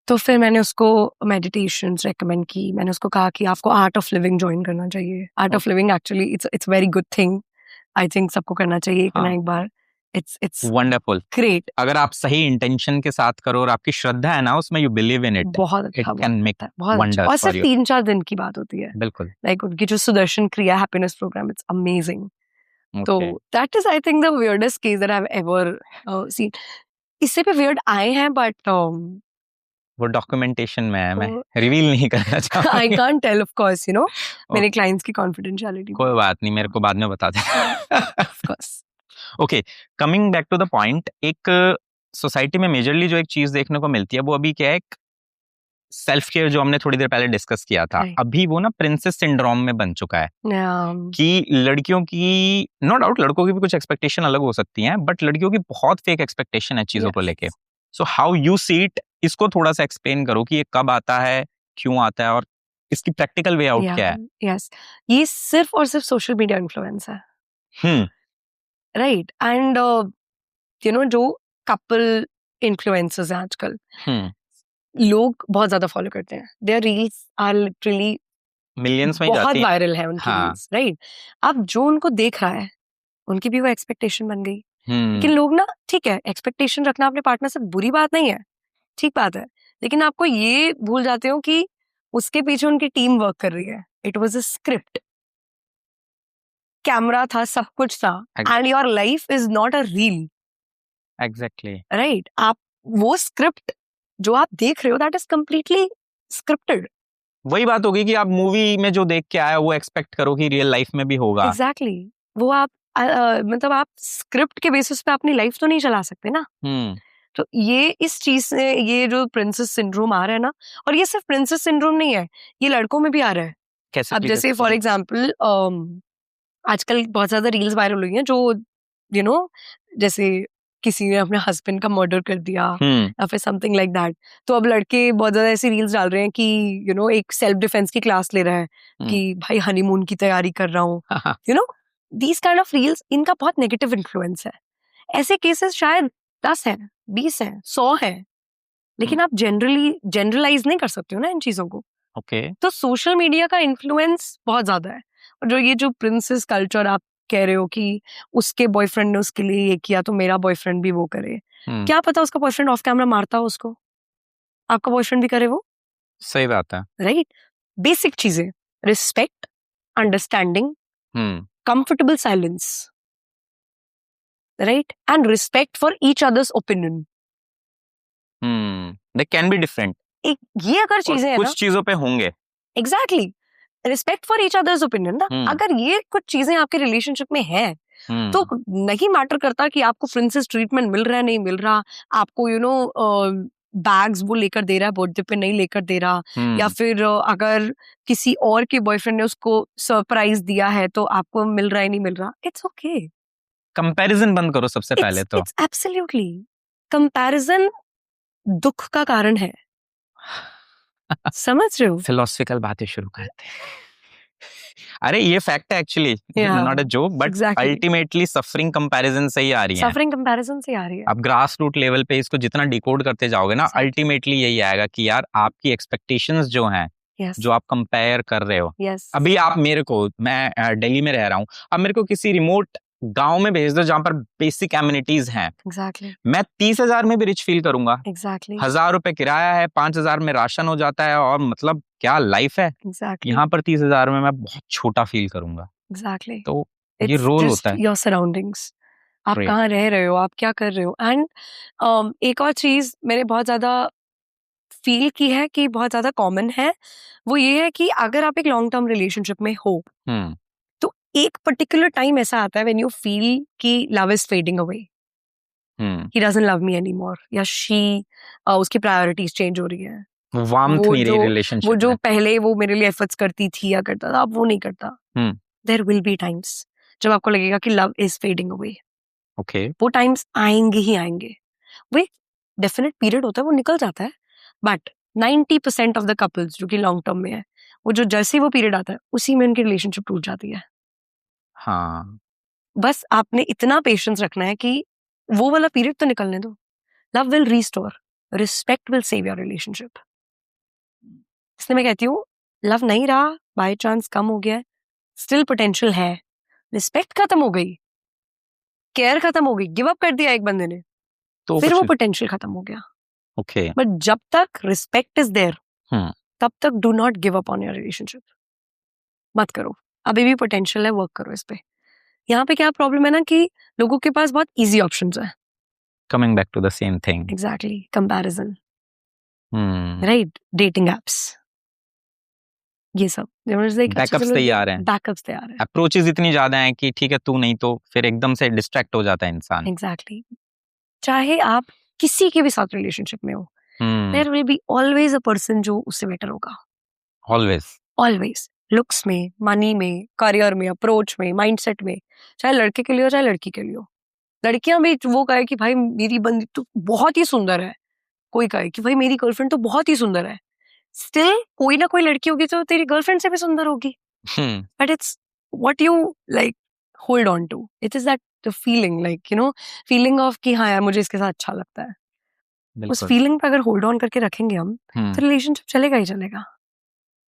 [SPEAKER 1] तो फिर मैंने उसको मेडिटेशंस रेकमेंड की, मैंने उसको कहा कि आपको आर्ट ऑफ लिविंग ज्वाइन करना चाहिए। Art of living actually it's very good thing, I think सबको करना चाहिए एक ना एक बार। It's
[SPEAKER 2] wonderful,
[SPEAKER 1] great.
[SPEAKER 2] अगर आप सही इंटेंशन के साथ करो और आपकी श्रद्धा है ना उसमें, यू बिलीव इन इट,
[SPEAKER 1] बहुत अच्छा,
[SPEAKER 2] इट कैन मेक
[SPEAKER 1] वंडर्स। और सिर्फ 3-4 दिन की बात होती है।
[SPEAKER 2] बिल्कुल।
[SPEAKER 1] लाइक उनकी जो सुदर्शन क्रिया हैप्पीनेस प्रोग्राम, इट्स अमेजिंग। तो that is I think the weirdest case that I have ever seen. इससे भी वियर्ड आए हैं, बट
[SPEAKER 2] वो डॉक्यूमेंटेशन में है, मैं रिवील नहीं करना चाहता।
[SPEAKER 1] I can't tell of course, you know, मेरे क्लाइंट्स की कॉन्फिडेंशियलिटी।
[SPEAKER 2] कोई बात नहीं, मेरे को बाद में बता देना।
[SPEAKER 1] Of course.
[SPEAKER 2] Okay, coming back to the point, एक सोसाइटी में मेजरली जो एक चीज देखने को मिलती है वो अभी क्या है, एक सेल्फ केयर जो हमने थोड़ी देर पहले डिस्कस किया था, अभी वो ना प्रिंसेस सिंड्रोम में बन चुका है। कि लड़कियों की, नो डाउट लड़कों की भी कुछ एक्सपेक्टेशन अलग हो सकती हैं, बट लड़कियों की बहुत फेक एक्सपेक्टेशन है चीजों को लेके। So how you see it, इसको थोड़ा सा एक्सप्लेन करो कि ये कब आता है, क्यों आता है, और इसकी प्रैक्टिकल वे आउट क्या है?
[SPEAKER 1] यस, ये सिर्फ और सिर्फ सोशल मीडिया इन्फ्लुएंस है, राइट? एंड जो कपल इन्फ्लुएंसर्स हैं आजकल, लोग बहुत ज्यादा फॉलो करते हैं, their reels are literally
[SPEAKER 2] millions में
[SPEAKER 1] बहुत
[SPEAKER 2] जाती है।
[SPEAKER 1] वायरल है उनकी रील्स, राइट? अब जो उनको देख रहा है, उनकी भी वो एक्सपेक्टेशन बन गई। लेकिन लोग ना, ठीक है, एक्सपेक्टेशन रखना अपने पार्टनर से बुरी बात नहीं है, ठीक बात है, लेकिन आपको ये भूल जाते हो कि उसके पीछे उनकी टीम वर्क कर रही है। It was a script, camera था, सब कुछ था, and your life is not a reel.
[SPEAKER 2] Exactly,
[SPEAKER 1] right? आप वो स्क्रिप्ट जो आप देख रहे हो, दैट इज कंप्लीटली स्क्रिप्टेड।
[SPEAKER 2] वही बात होगी कि आप मूवी में जो देख के आया वो एक्सपेक्ट करो कि रियल लाइफ में भी होगा।
[SPEAKER 1] एग्जैक्टली, वो आप मतलब आप स्क्रिप्ट के बेसिस पे अपनी लाइफ तो नहीं चला सकते ना। तो ये इस चीज से, ये जो प्रिंसेस सिंड्रोम आ रहा है ना, और ये सिर्फ प्रिंसेस सिंड्रोम नहीं है, ये लड़कों में भी आ रहा है।
[SPEAKER 2] कैसे?
[SPEAKER 1] अब जैसे फॉर एग्जाम्पल आजकल बहुत ज्यादा रील्स वायरल हुई हैं जो जैसे किसी ने अपने हस्बैंड का मर्डर कर दिया या फिर समथिंग लाइक दैट। तो अब लड़के बहुत ज्यादा ऐसी रील्स डाल रहे हैं कि एक सेल्फ डिफेंस की क्लास ले रहा है कि भाई हनीमून की तैयारी कर रहा हूँ। दीज काइंड ऑफ रील्स, इनका बहुत नेगेटिव इन्फ्लुएंस है। ऐसे केसेस शायद 10 हैं, 20 हैं, 100 हैं, लेकिन आप जनरलाइज नहीं कर सकते हो ना इन चीजों को। तो सोशल मीडिया का इन्फ्लुएंस बहुत ज्यादा है। और ये जो प्रिंसेस कल्चर आप कह रहे हो कि उसके बॉयफ्रेंड ने उसके लिए ये किया तो मेरा बॉयफ्रेंड भी वो करे, क्या पता उसका बॉयफ्रेंड ऑफ कैमरा मारता हो उसको, आपका बॉयफ्रेंड भी करे वो।
[SPEAKER 2] सही बात है,
[SPEAKER 1] राइट? बेसिक चीजें, respect, understanding, comfortable silence, right, and respect for each others opinion.
[SPEAKER 2] They can be different,
[SPEAKER 1] ये अगर चीजें हैं ना,
[SPEAKER 2] कुछ चीजों पे होंगे।
[SPEAKER 1] Exactly, respect for each others opinion ना, अगर ये कुछ चीजें आपके रिलेशनशिप में है तो नहीं मैटर करता कि आपको प्रिंसेस ट्रीटमेंट मिल रहा है नहीं मिल रहा, आपको बैग्स वो लेकर दे रहा है बर्थडे पे नहीं लेकर दे रहा, या फिर अगर किसी और के बॉयफ्रेंड ने उसको सरप्राइज दिया है तो आपको मिल रहा है नहीं मिल रहा, इट्स ओके।
[SPEAKER 2] कंपैरिजन बंद करो सबसे पहले तो।
[SPEAKER 1] इट्स एब्सोल्युटली, कंपैरिजन दुख का कारण है। समझ रहे हो?
[SPEAKER 2] फिलोसफिकल बातें शुरू करते हैं। अरे ये फैक्ट है actually, not a joke, but ultimately suffering comparison से ही आ रही है।
[SPEAKER 1] सफरिंग कंपैरिजन से आ रही है।
[SPEAKER 2] आप ग्रास रूट लेवल पे इसको जितना डिकोड करते जाओगे ना, अल्टीमेटली यही आएगा कि यार आपकी एक्सपेक्टेशंस जो हैं, जो आप कंपेयर कर रहे हो, अभी आप मेरे को, मैं दिल्ली में रह रहा हूँ, अब मेरे को किसी रिमोट गांव में भेज दो जहां पर बेसिक एमिनिटीज हैं, मैं 30,000 में भी रिच फील करूंगा। 1,000 रुपए किराया है, 5,000 में राशन हो जाता है, और मतलब क्या लाइफ है। यहाँ पर 30,000 में मैं बहुत छोटा फील करूंगा। तो ये रोल होता है,
[SPEAKER 1] योर सराउंडिंग्स, आप कहाँ रह रहे हो, आप क्या कर रहे हो। एंड एक और चीज मैंने बहुत ज्यादा फील की है कि बहुत ज्यादा कॉमन है, वो ये है कि अगर आप एक लॉन्ग टर्म रिलेशनशिप में हो तो एक पर्टिकुलर टाइम ऐसा आता है व्हेन यू फील कि love is fading away, he doesn't love me anymore, या शी उसकी प्रायोरिटीज चेंज हो रही है,
[SPEAKER 2] वार्मथ नहीं रही रिलेशनशिप
[SPEAKER 1] वो जो पहले वो मेरे लिए एफर्ट्स करती थी या करता था, अब वो नहीं करता। देयर विल बी टाइम्स जब आपको लगेगा कि लव इज फेडिंग अवे। वो टाइम्स आएंगे ही आएंगे, वो एक डेफिनेट पीरियड होता है, वो निकल जाता है, बट 90% ऑफ द कपल्स जो कि लॉन्ग टर्म में है, वो जो जैसे वो पीरियड आता है उसी में उनकी रिलेशनशिप टूट जाती है।
[SPEAKER 2] हाँ,
[SPEAKER 1] बस आपने इतना पेशेंस रखना है कि वो वाला पीरियड तो निकलने दो। Love will restore, respect will save your relationship. इसलिए मैं कहती हूँ लव नहीं रहा, बाय चांस कम हो गया, स्टिल पोटेंशियल है, रिस्पेक्ट खत्म हो गई, केयर खत्म हो गई, गिव अप कर दिया एक बंदे ने, तो फिर वो पोटेंशियल खत्म हो गया। बट जब तक रिस्पेक्ट इज देयर, तब तक do not give up on your relationship. मत करो, अभी भी पोटेंशियल है, वर्क करो इस पे। यहाँ पे क्या प्रॉब्लम है ना कि लोगों के पास बहुत इजी ऑप्शंस है।
[SPEAKER 2] Coming back to the same thing,
[SPEAKER 1] exactly, comparison, right, dating apps, ये सब
[SPEAKER 2] बैकअप्स तैयार हैं, अप्रोचेस इतनी ज्यादा हैं कि ठीक है तू नहीं तो फिर एकदम से डिस्ट्रैक्ट हो जाता है इंसान।
[SPEAKER 1] एग्जैक्टली, चाहे आप किसी के भी साथ रिलेशनशिप में हो, there will be always a person जो उससे बेटर होगा। ऑलवेज, लुक्स में, मनी में, करियर में, अप्रोच में, माइंडसेट में, चाहे लड़के के लिए हो चाहे लड़की के लिए हो। लड़कियां भी वो कहे कि भाई मेरी बंदी तो बहुत ही सुंदर है, कोई कहे कि भाई मेरी गर्लफ्रेंड तो बहुत ही सुंदर है, स्टिल कोई ना कोई लड़की होगी जो तेरी गर्लफ्रेंड से भी सुंदर होगी. But it's what you like hold on to. It is that the feeling, like feeling of कि हाँ यार मुझे इसके साथ अच्छा लगता है. उस फीलिंग पे अगर होल्ड ऑन करके रखेंगे हम तो रिलेशनशिप चलेगा ही चलेगा.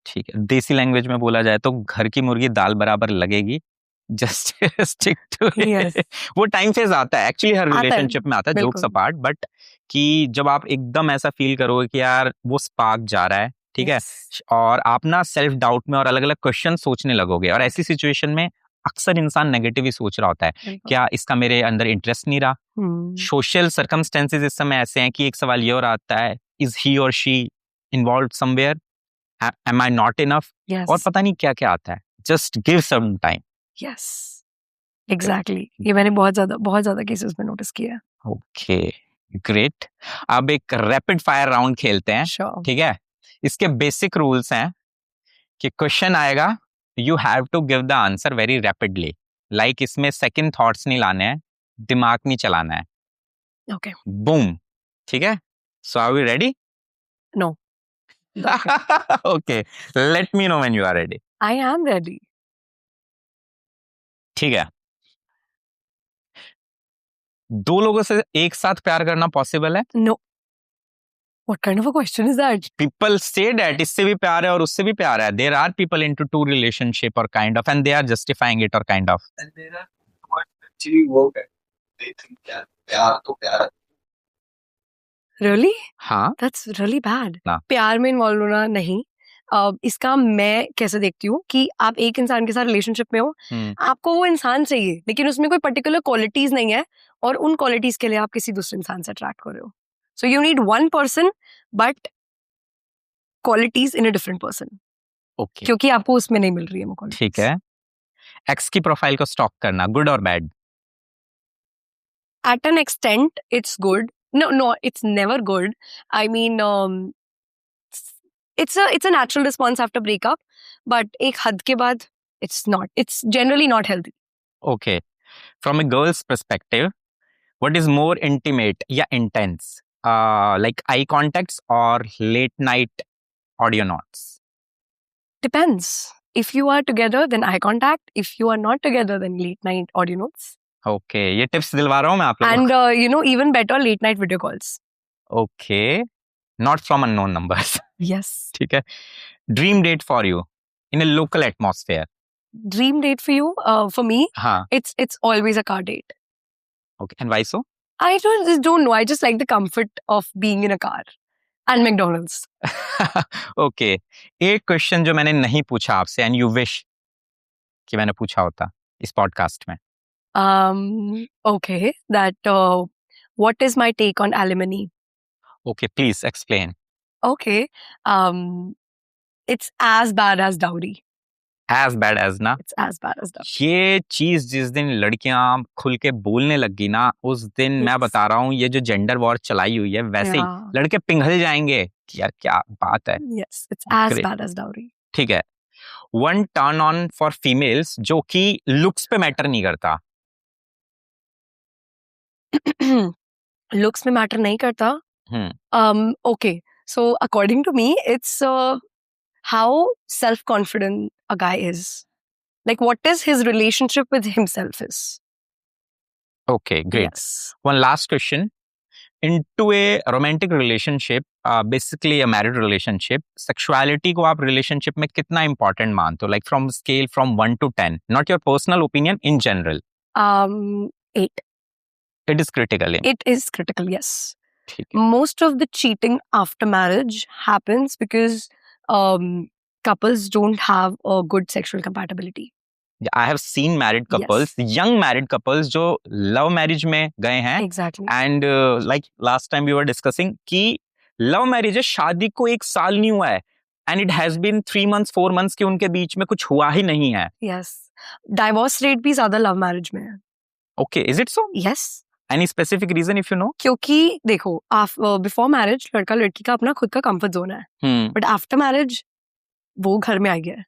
[SPEAKER 2] ठीक है, देसी लैंग्वेज में बोला जाए तो घर की मुर्गी दाल बराबर लगेगी. Just stick to it. वो टाइम फेज आता है एक्चुअली हर रिलेशनशिप में आता है, जोक्स अपार्ट, बट कि जब आप एकदम ऐसा फील करोगे कि यार वो स्पार्क जा रहा है, ठीक है, और आप ना सेल्फ डाउट में और अलग अलग क्वेश्चन सोचने लगोगे, और ऐसी सिचुएशन में अक्सर इंसान नेगेटिव ही सोच रहा होता है, क्या इसका मेरे अंदर इंटरेस्ट नहीं रहा. सोशल सर्कमस्टेंसेस इस समय ऐसे हैं कि एक सवाल ये और आता है, इज ही और she involve somewhere, am I not enough, और पता नहीं क्या क्या आता है. Just give some time.
[SPEAKER 1] Yes, exactly. ये मैंने बहुत ज्यादा केसेस में नोटिस किया.
[SPEAKER 2] Okay, great. अब एक रैपिड फायर राउंड खेलते हैं, ठीक है. इसके बेसिक रूल्स हैं कि क्वेश्चन आएगा, you have to give the answer very rapidly. Like इसमें सेकंड थॉट्स नहीं लाने हैं, दिमाग नहीं चलाना है.
[SPEAKER 1] Okay,
[SPEAKER 2] boom. ठीक है, so are we ready?
[SPEAKER 1] No.
[SPEAKER 2] Okay, let me know when you are ready.
[SPEAKER 1] I am ready.
[SPEAKER 2] ठीक है. दो लोगों से एक साथ प्यार करना पॉसिबल है?
[SPEAKER 1] No. What kind of a question is that?
[SPEAKER 2] People say that इससे भी प्यार है और उससे भी प्यार है. There are people into two relationship or kind of, and they are justifying it or kind of.
[SPEAKER 3] And there are what actually work at. They think that प्यार तो प्यार है.
[SPEAKER 1] Really?
[SPEAKER 2] हाँ.
[SPEAKER 1] That's really bad.
[SPEAKER 2] ना.
[SPEAKER 1] प्यार में involve होना नहीं. इसका मैं कैसे देखती हूँ कि आप एक इंसान के साथ रिलेशनशिप में हो, आपको वो इंसान चाहिए, लेकिन उसमें कोई पर्टिकुलर क्वालिटीज नहीं है, और उन क्वालिटीज के लिए आप किसी दूसरे इंसान से अट्रैक्ट कर रहे हो. So you need one person, but qualities in a different person.
[SPEAKER 2] Okay.
[SPEAKER 1] क्योंकि आपको उसमें नहीं मिल रही है वो qualities.
[SPEAKER 2] ठीक है. एक्स की प्रोफाइल को स्टॉक करना, गुड और bad?
[SPEAKER 1] At an extent, it's good. No, it's never good. I mean, it's a natural response after breakup, but एक हद के बाद it's not. It's generally not healthy.
[SPEAKER 2] Okay. From a girl's perspective, what is more intimate या intense? Like eye contacts or late night audio notes?
[SPEAKER 1] Depends. If you are together, then eye contact. If you are not together, then late night audio notes.
[SPEAKER 2] Okay, ये tips दिलवा रहा हूँ मैं आप लोगों
[SPEAKER 1] को. And even better, late night video calls.
[SPEAKER 2] Okay, not from unknown numbers.
[SPEAKER 1] Yes.
[SPEAKER 2] ठीक है. Dream date for you in a local atmosphere.
[SPEAKER 1] Dream date for you? For me,
[SPEAKER 2] हाँ.
[SPEAKER 1] It's always a car date.
[SPEAKER 2] Okay, and why so?
[SPEAKER 1] I just don't know. I just like the comfort of being in a car and McDonald's.
[SPEAKER 2] Okay, एक question जो मैंने नहीं पूछा आपसे and you wish कि मैंने पूछा होता इस पॉडकास्ट में.
[SPEAKER 1] Okay, that what is my take on alimony?
[SPEAKER 2] Okay, please explain.
[SPEAKER 1] Okay, it's as bad as dowry.
[SPEAKER 2] As bad as ना?
[SPEAKER 1] It's as bad as dowry.
[SPEAKER 2] ये चीज जिस दिन लड़कियां खुल के बोलने लगी ना, उस दिन मैं बता रहा हूँ ये जो जेंडर वॉर चलाई हुई है, वैसे ही लड़के पिघल जाएंगे. यार क्या बात है.
[SPEAKER 1] Yes, it's as bad as dowry.
[SPEAKER 2] ठीक है. One turn on for females जो कि looks पे मैटर नहीं करता.
[SPEAKER 1] Looks में मैटर नहीं करता. Okay, so according to me, it's how self-confident a guy is. Like what is his relationship with himself is.
[SPEAKER 2] Okay, great.
[SPEAKER 1] Yes.
[SPEAKER 2] One last question. Into a romantic relationship, basically a married relationship, sexuality को आप relationship में कितना important मानते हो? Like from scale from 1 to 10. Not your personal opinion, in general.
[SPEAKER 1] 8.
[SPEAKER 2] It is critical.
[SPEAKER 1] It is critical, yes. Most of the cheating after marriage happens because couples don't have a good sexual compatibility.
[SPEAKER 2] I have seen married couples, young married couples जो love marriage में गए हैं.
[SPEAKER 1] Exactly.
[SPEAKER 2] And like last time we were discussing कि love marriage है, शादी को 1 साल नहीं हुआ है. And it has been 3 months, 4 months कि उनके बीच में कुछ हुआ ही नहीं है.
[SPEAKER 1] Yes. Divorce rate भी ज़्यादा love marriage में है.
[SPEAKER 2] Okay, is it so?
[SPEAKER 1] Yes.
[SPEAKER 2] Any specific reason if you know?
[SPEAKER 1] क्योंकि देखो before marriage लड़का लड़की का अपना खुद का comfort zone है. But after marriage वो घर में आ गया है.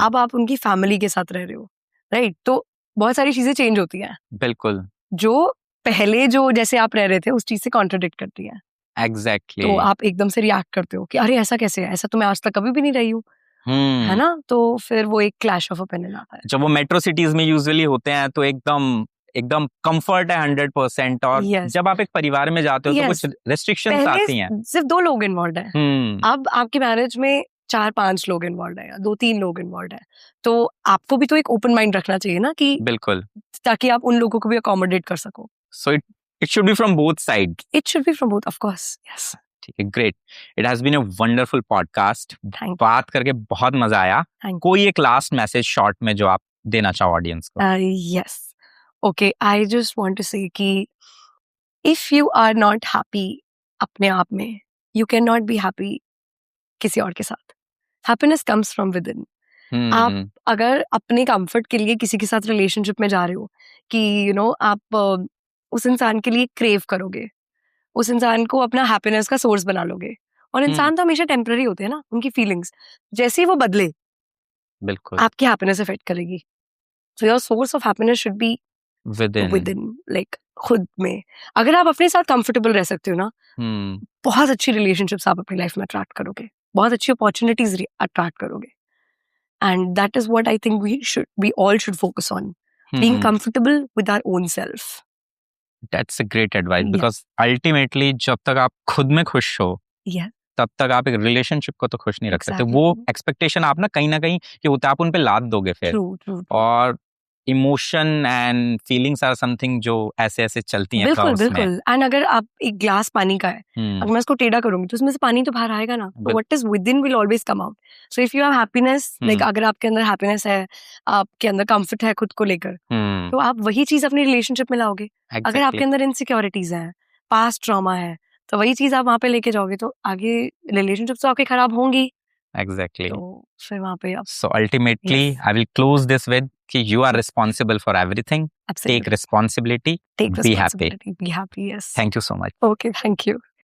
[SPEAKER 1] अब आप उनकी फैमिली के साथ रह रहे हो, राइट? तो बहुत सारी चीजें चेंज होती हैं.
[SPEAKER 2] बिल्कुल.
[SPEAKER 1] जो पहले जो जैसे आप रह रहे थे उस चीज से कॉन्ट्रडिक्ट करती है.
[SPEAKER 2] एग्जैक्टली
[SPEAKER 1] तो आप एकदम से रिएक्ट करते हो कि अरे ऐसा कैसे है, ऐसा तो मैं आज तक कभी भी नहीं रही हूँ, है ना? तो फिर वो एक क्लैश ऑफ ओपिनियन आता है।
[SPEAKER 2] जब वो मेट्रो सिटीज में यूजुअली होते हैं तो एकदम एकदम कंफर्ट है 100%, और
[SPEAKER 1] Yes.
[SPEAKER 2] जब आप एक परिवार में जाते हो तो
[SPEAKER 1] Yes.
[SPEAKER 2] कुछ रेस्ट्रिक्शंस आती हैं।
[SPEAKER 1] पहले सिर्फ 2 लोग इन्वॉल्व हैं, अब आपकी मैरिज में 4-5 लोग इन्वॉल्व है या 2-3 लोग इन्वॉल्व है, तो आपको भी तो एक ओपन माइंड रखना चाहिए ना, कि
[SPEAKER 2] बिल्कुल,
[SPEAKER 1] ताकि आप उन लोगों को भी अकोमोडेट कर सको।
[SPEAKER 2] So it should be from both side.
[SPEAKER 1] It should be from both, of course, yes.
[SPEAKER 2] ठीक है, great. It has been a wonderful podcast.
[SPEAKER 1] Thank
[SPEAKER 2] बात करके बहुत मजा आया।
[SPEAKER 1] Thank you.
[SPEAKER 2] कोई एक लास्ट मैसेज शॉर्ट में जो आप देना चाहो ऑडियंस को?
[SPEAKER 1] Yes, okay, I just want to say कि if you are not happy अपने आप में, you can not be happy किसी और के साथ। Happiness comes from within. आप अगर अपने कंफर्ट के लिए किसी के साथ रिलेशनशिप में जा रहे हो कि आप उस इंसान के लिए क्रेव करोगे, उस इंसान को अपना हैप्पीनेस का सोर्स बना लोगे, और इंसान तो हमेशा टेम्पररी होते हैं ना, उनकी फीलिंग्स जैसे ही वो बदले
[SPEAKER 2] बिल्कुल
[SPEAKER 1] आपकी हैप्पीनेस अफेक्ट करेगी। So your source of happiness should be with in, like खुद में। अगर आप अपने साथ कंफर्टेबल रह सकते हो ना, बहुत अच्छी रिलेशनशिप्स आप अपनी लाइफ में अट्रैक्ट करोगे, बहुत अच्छी अपॉर्चुनिटीज अट्रैक्ट करोगे। And that is what I think we all should focus on. Being comfortable with our own self.
[SPEAKER 2] That's a great advice,
[SPEAKER 1] Yeah.
[SPEAKER 2] because ultimately जब तक आप खुद में खुश हो,
[SPEAKER 1] Yeah.
[SPEAKER 2] तब तक आप एक रिलेशनशिप को तो खुश नहीं रख सकते।
[SPEAKER 1] Exactly.
[SPEAKER 2] वो एक्सपेक्टेशन आप ना कहीं कि होता है, आप उन पे लाद दोगे फिर।
[SPEAKER 1] True.
[SPEAKER 2] और emotion and feelings are something जो ऐसे चलती हैं कर्व्स में।
[SPEAKER 1] बिल्कुल। एंड अगर आप एक ग्लास पानी का है, अगर मैं इसको टेढ़ा करूंगी तो उसमें से पानी तो बाहर आएगा ना, तो what is with in will always come out. So if you have happiness, like अगर आपके अंदर हैप्पीनेस है, आपके अंदर कंफर्ट है खुद को लेकर, तो आप वही चीज अपनी रिलेशनशिप में लाओगे। अगर आपके अंदर इनसिक्योरिटीज हैं, पास्ट ट्रॉमा है, तो वही चीज आप वहां पे लेके जाओगे, तो आगे रिलेशनशिप तो आपके खराब होंगी।
[SPEAKER 2] Exactly.
[SPEAKER 1] तो फिर वहां पे आप
[SPEAKER 2] So ultimately,
[SPEAKER 1] Yes.
[SPEAKER 2] I will close this with कि you are responsible for everything.
[SPEAKER 1] absolutely
[SPEAKER 2] Take responsibility.
[SPEAKER 1] take
[SPEAKER 2] Be happy.
[SPEAKER 1] responsibility. Be happy. Yes.
[SPEAKER 2] Thank you so much.
[SPEAKER 1] Okay. Thank you.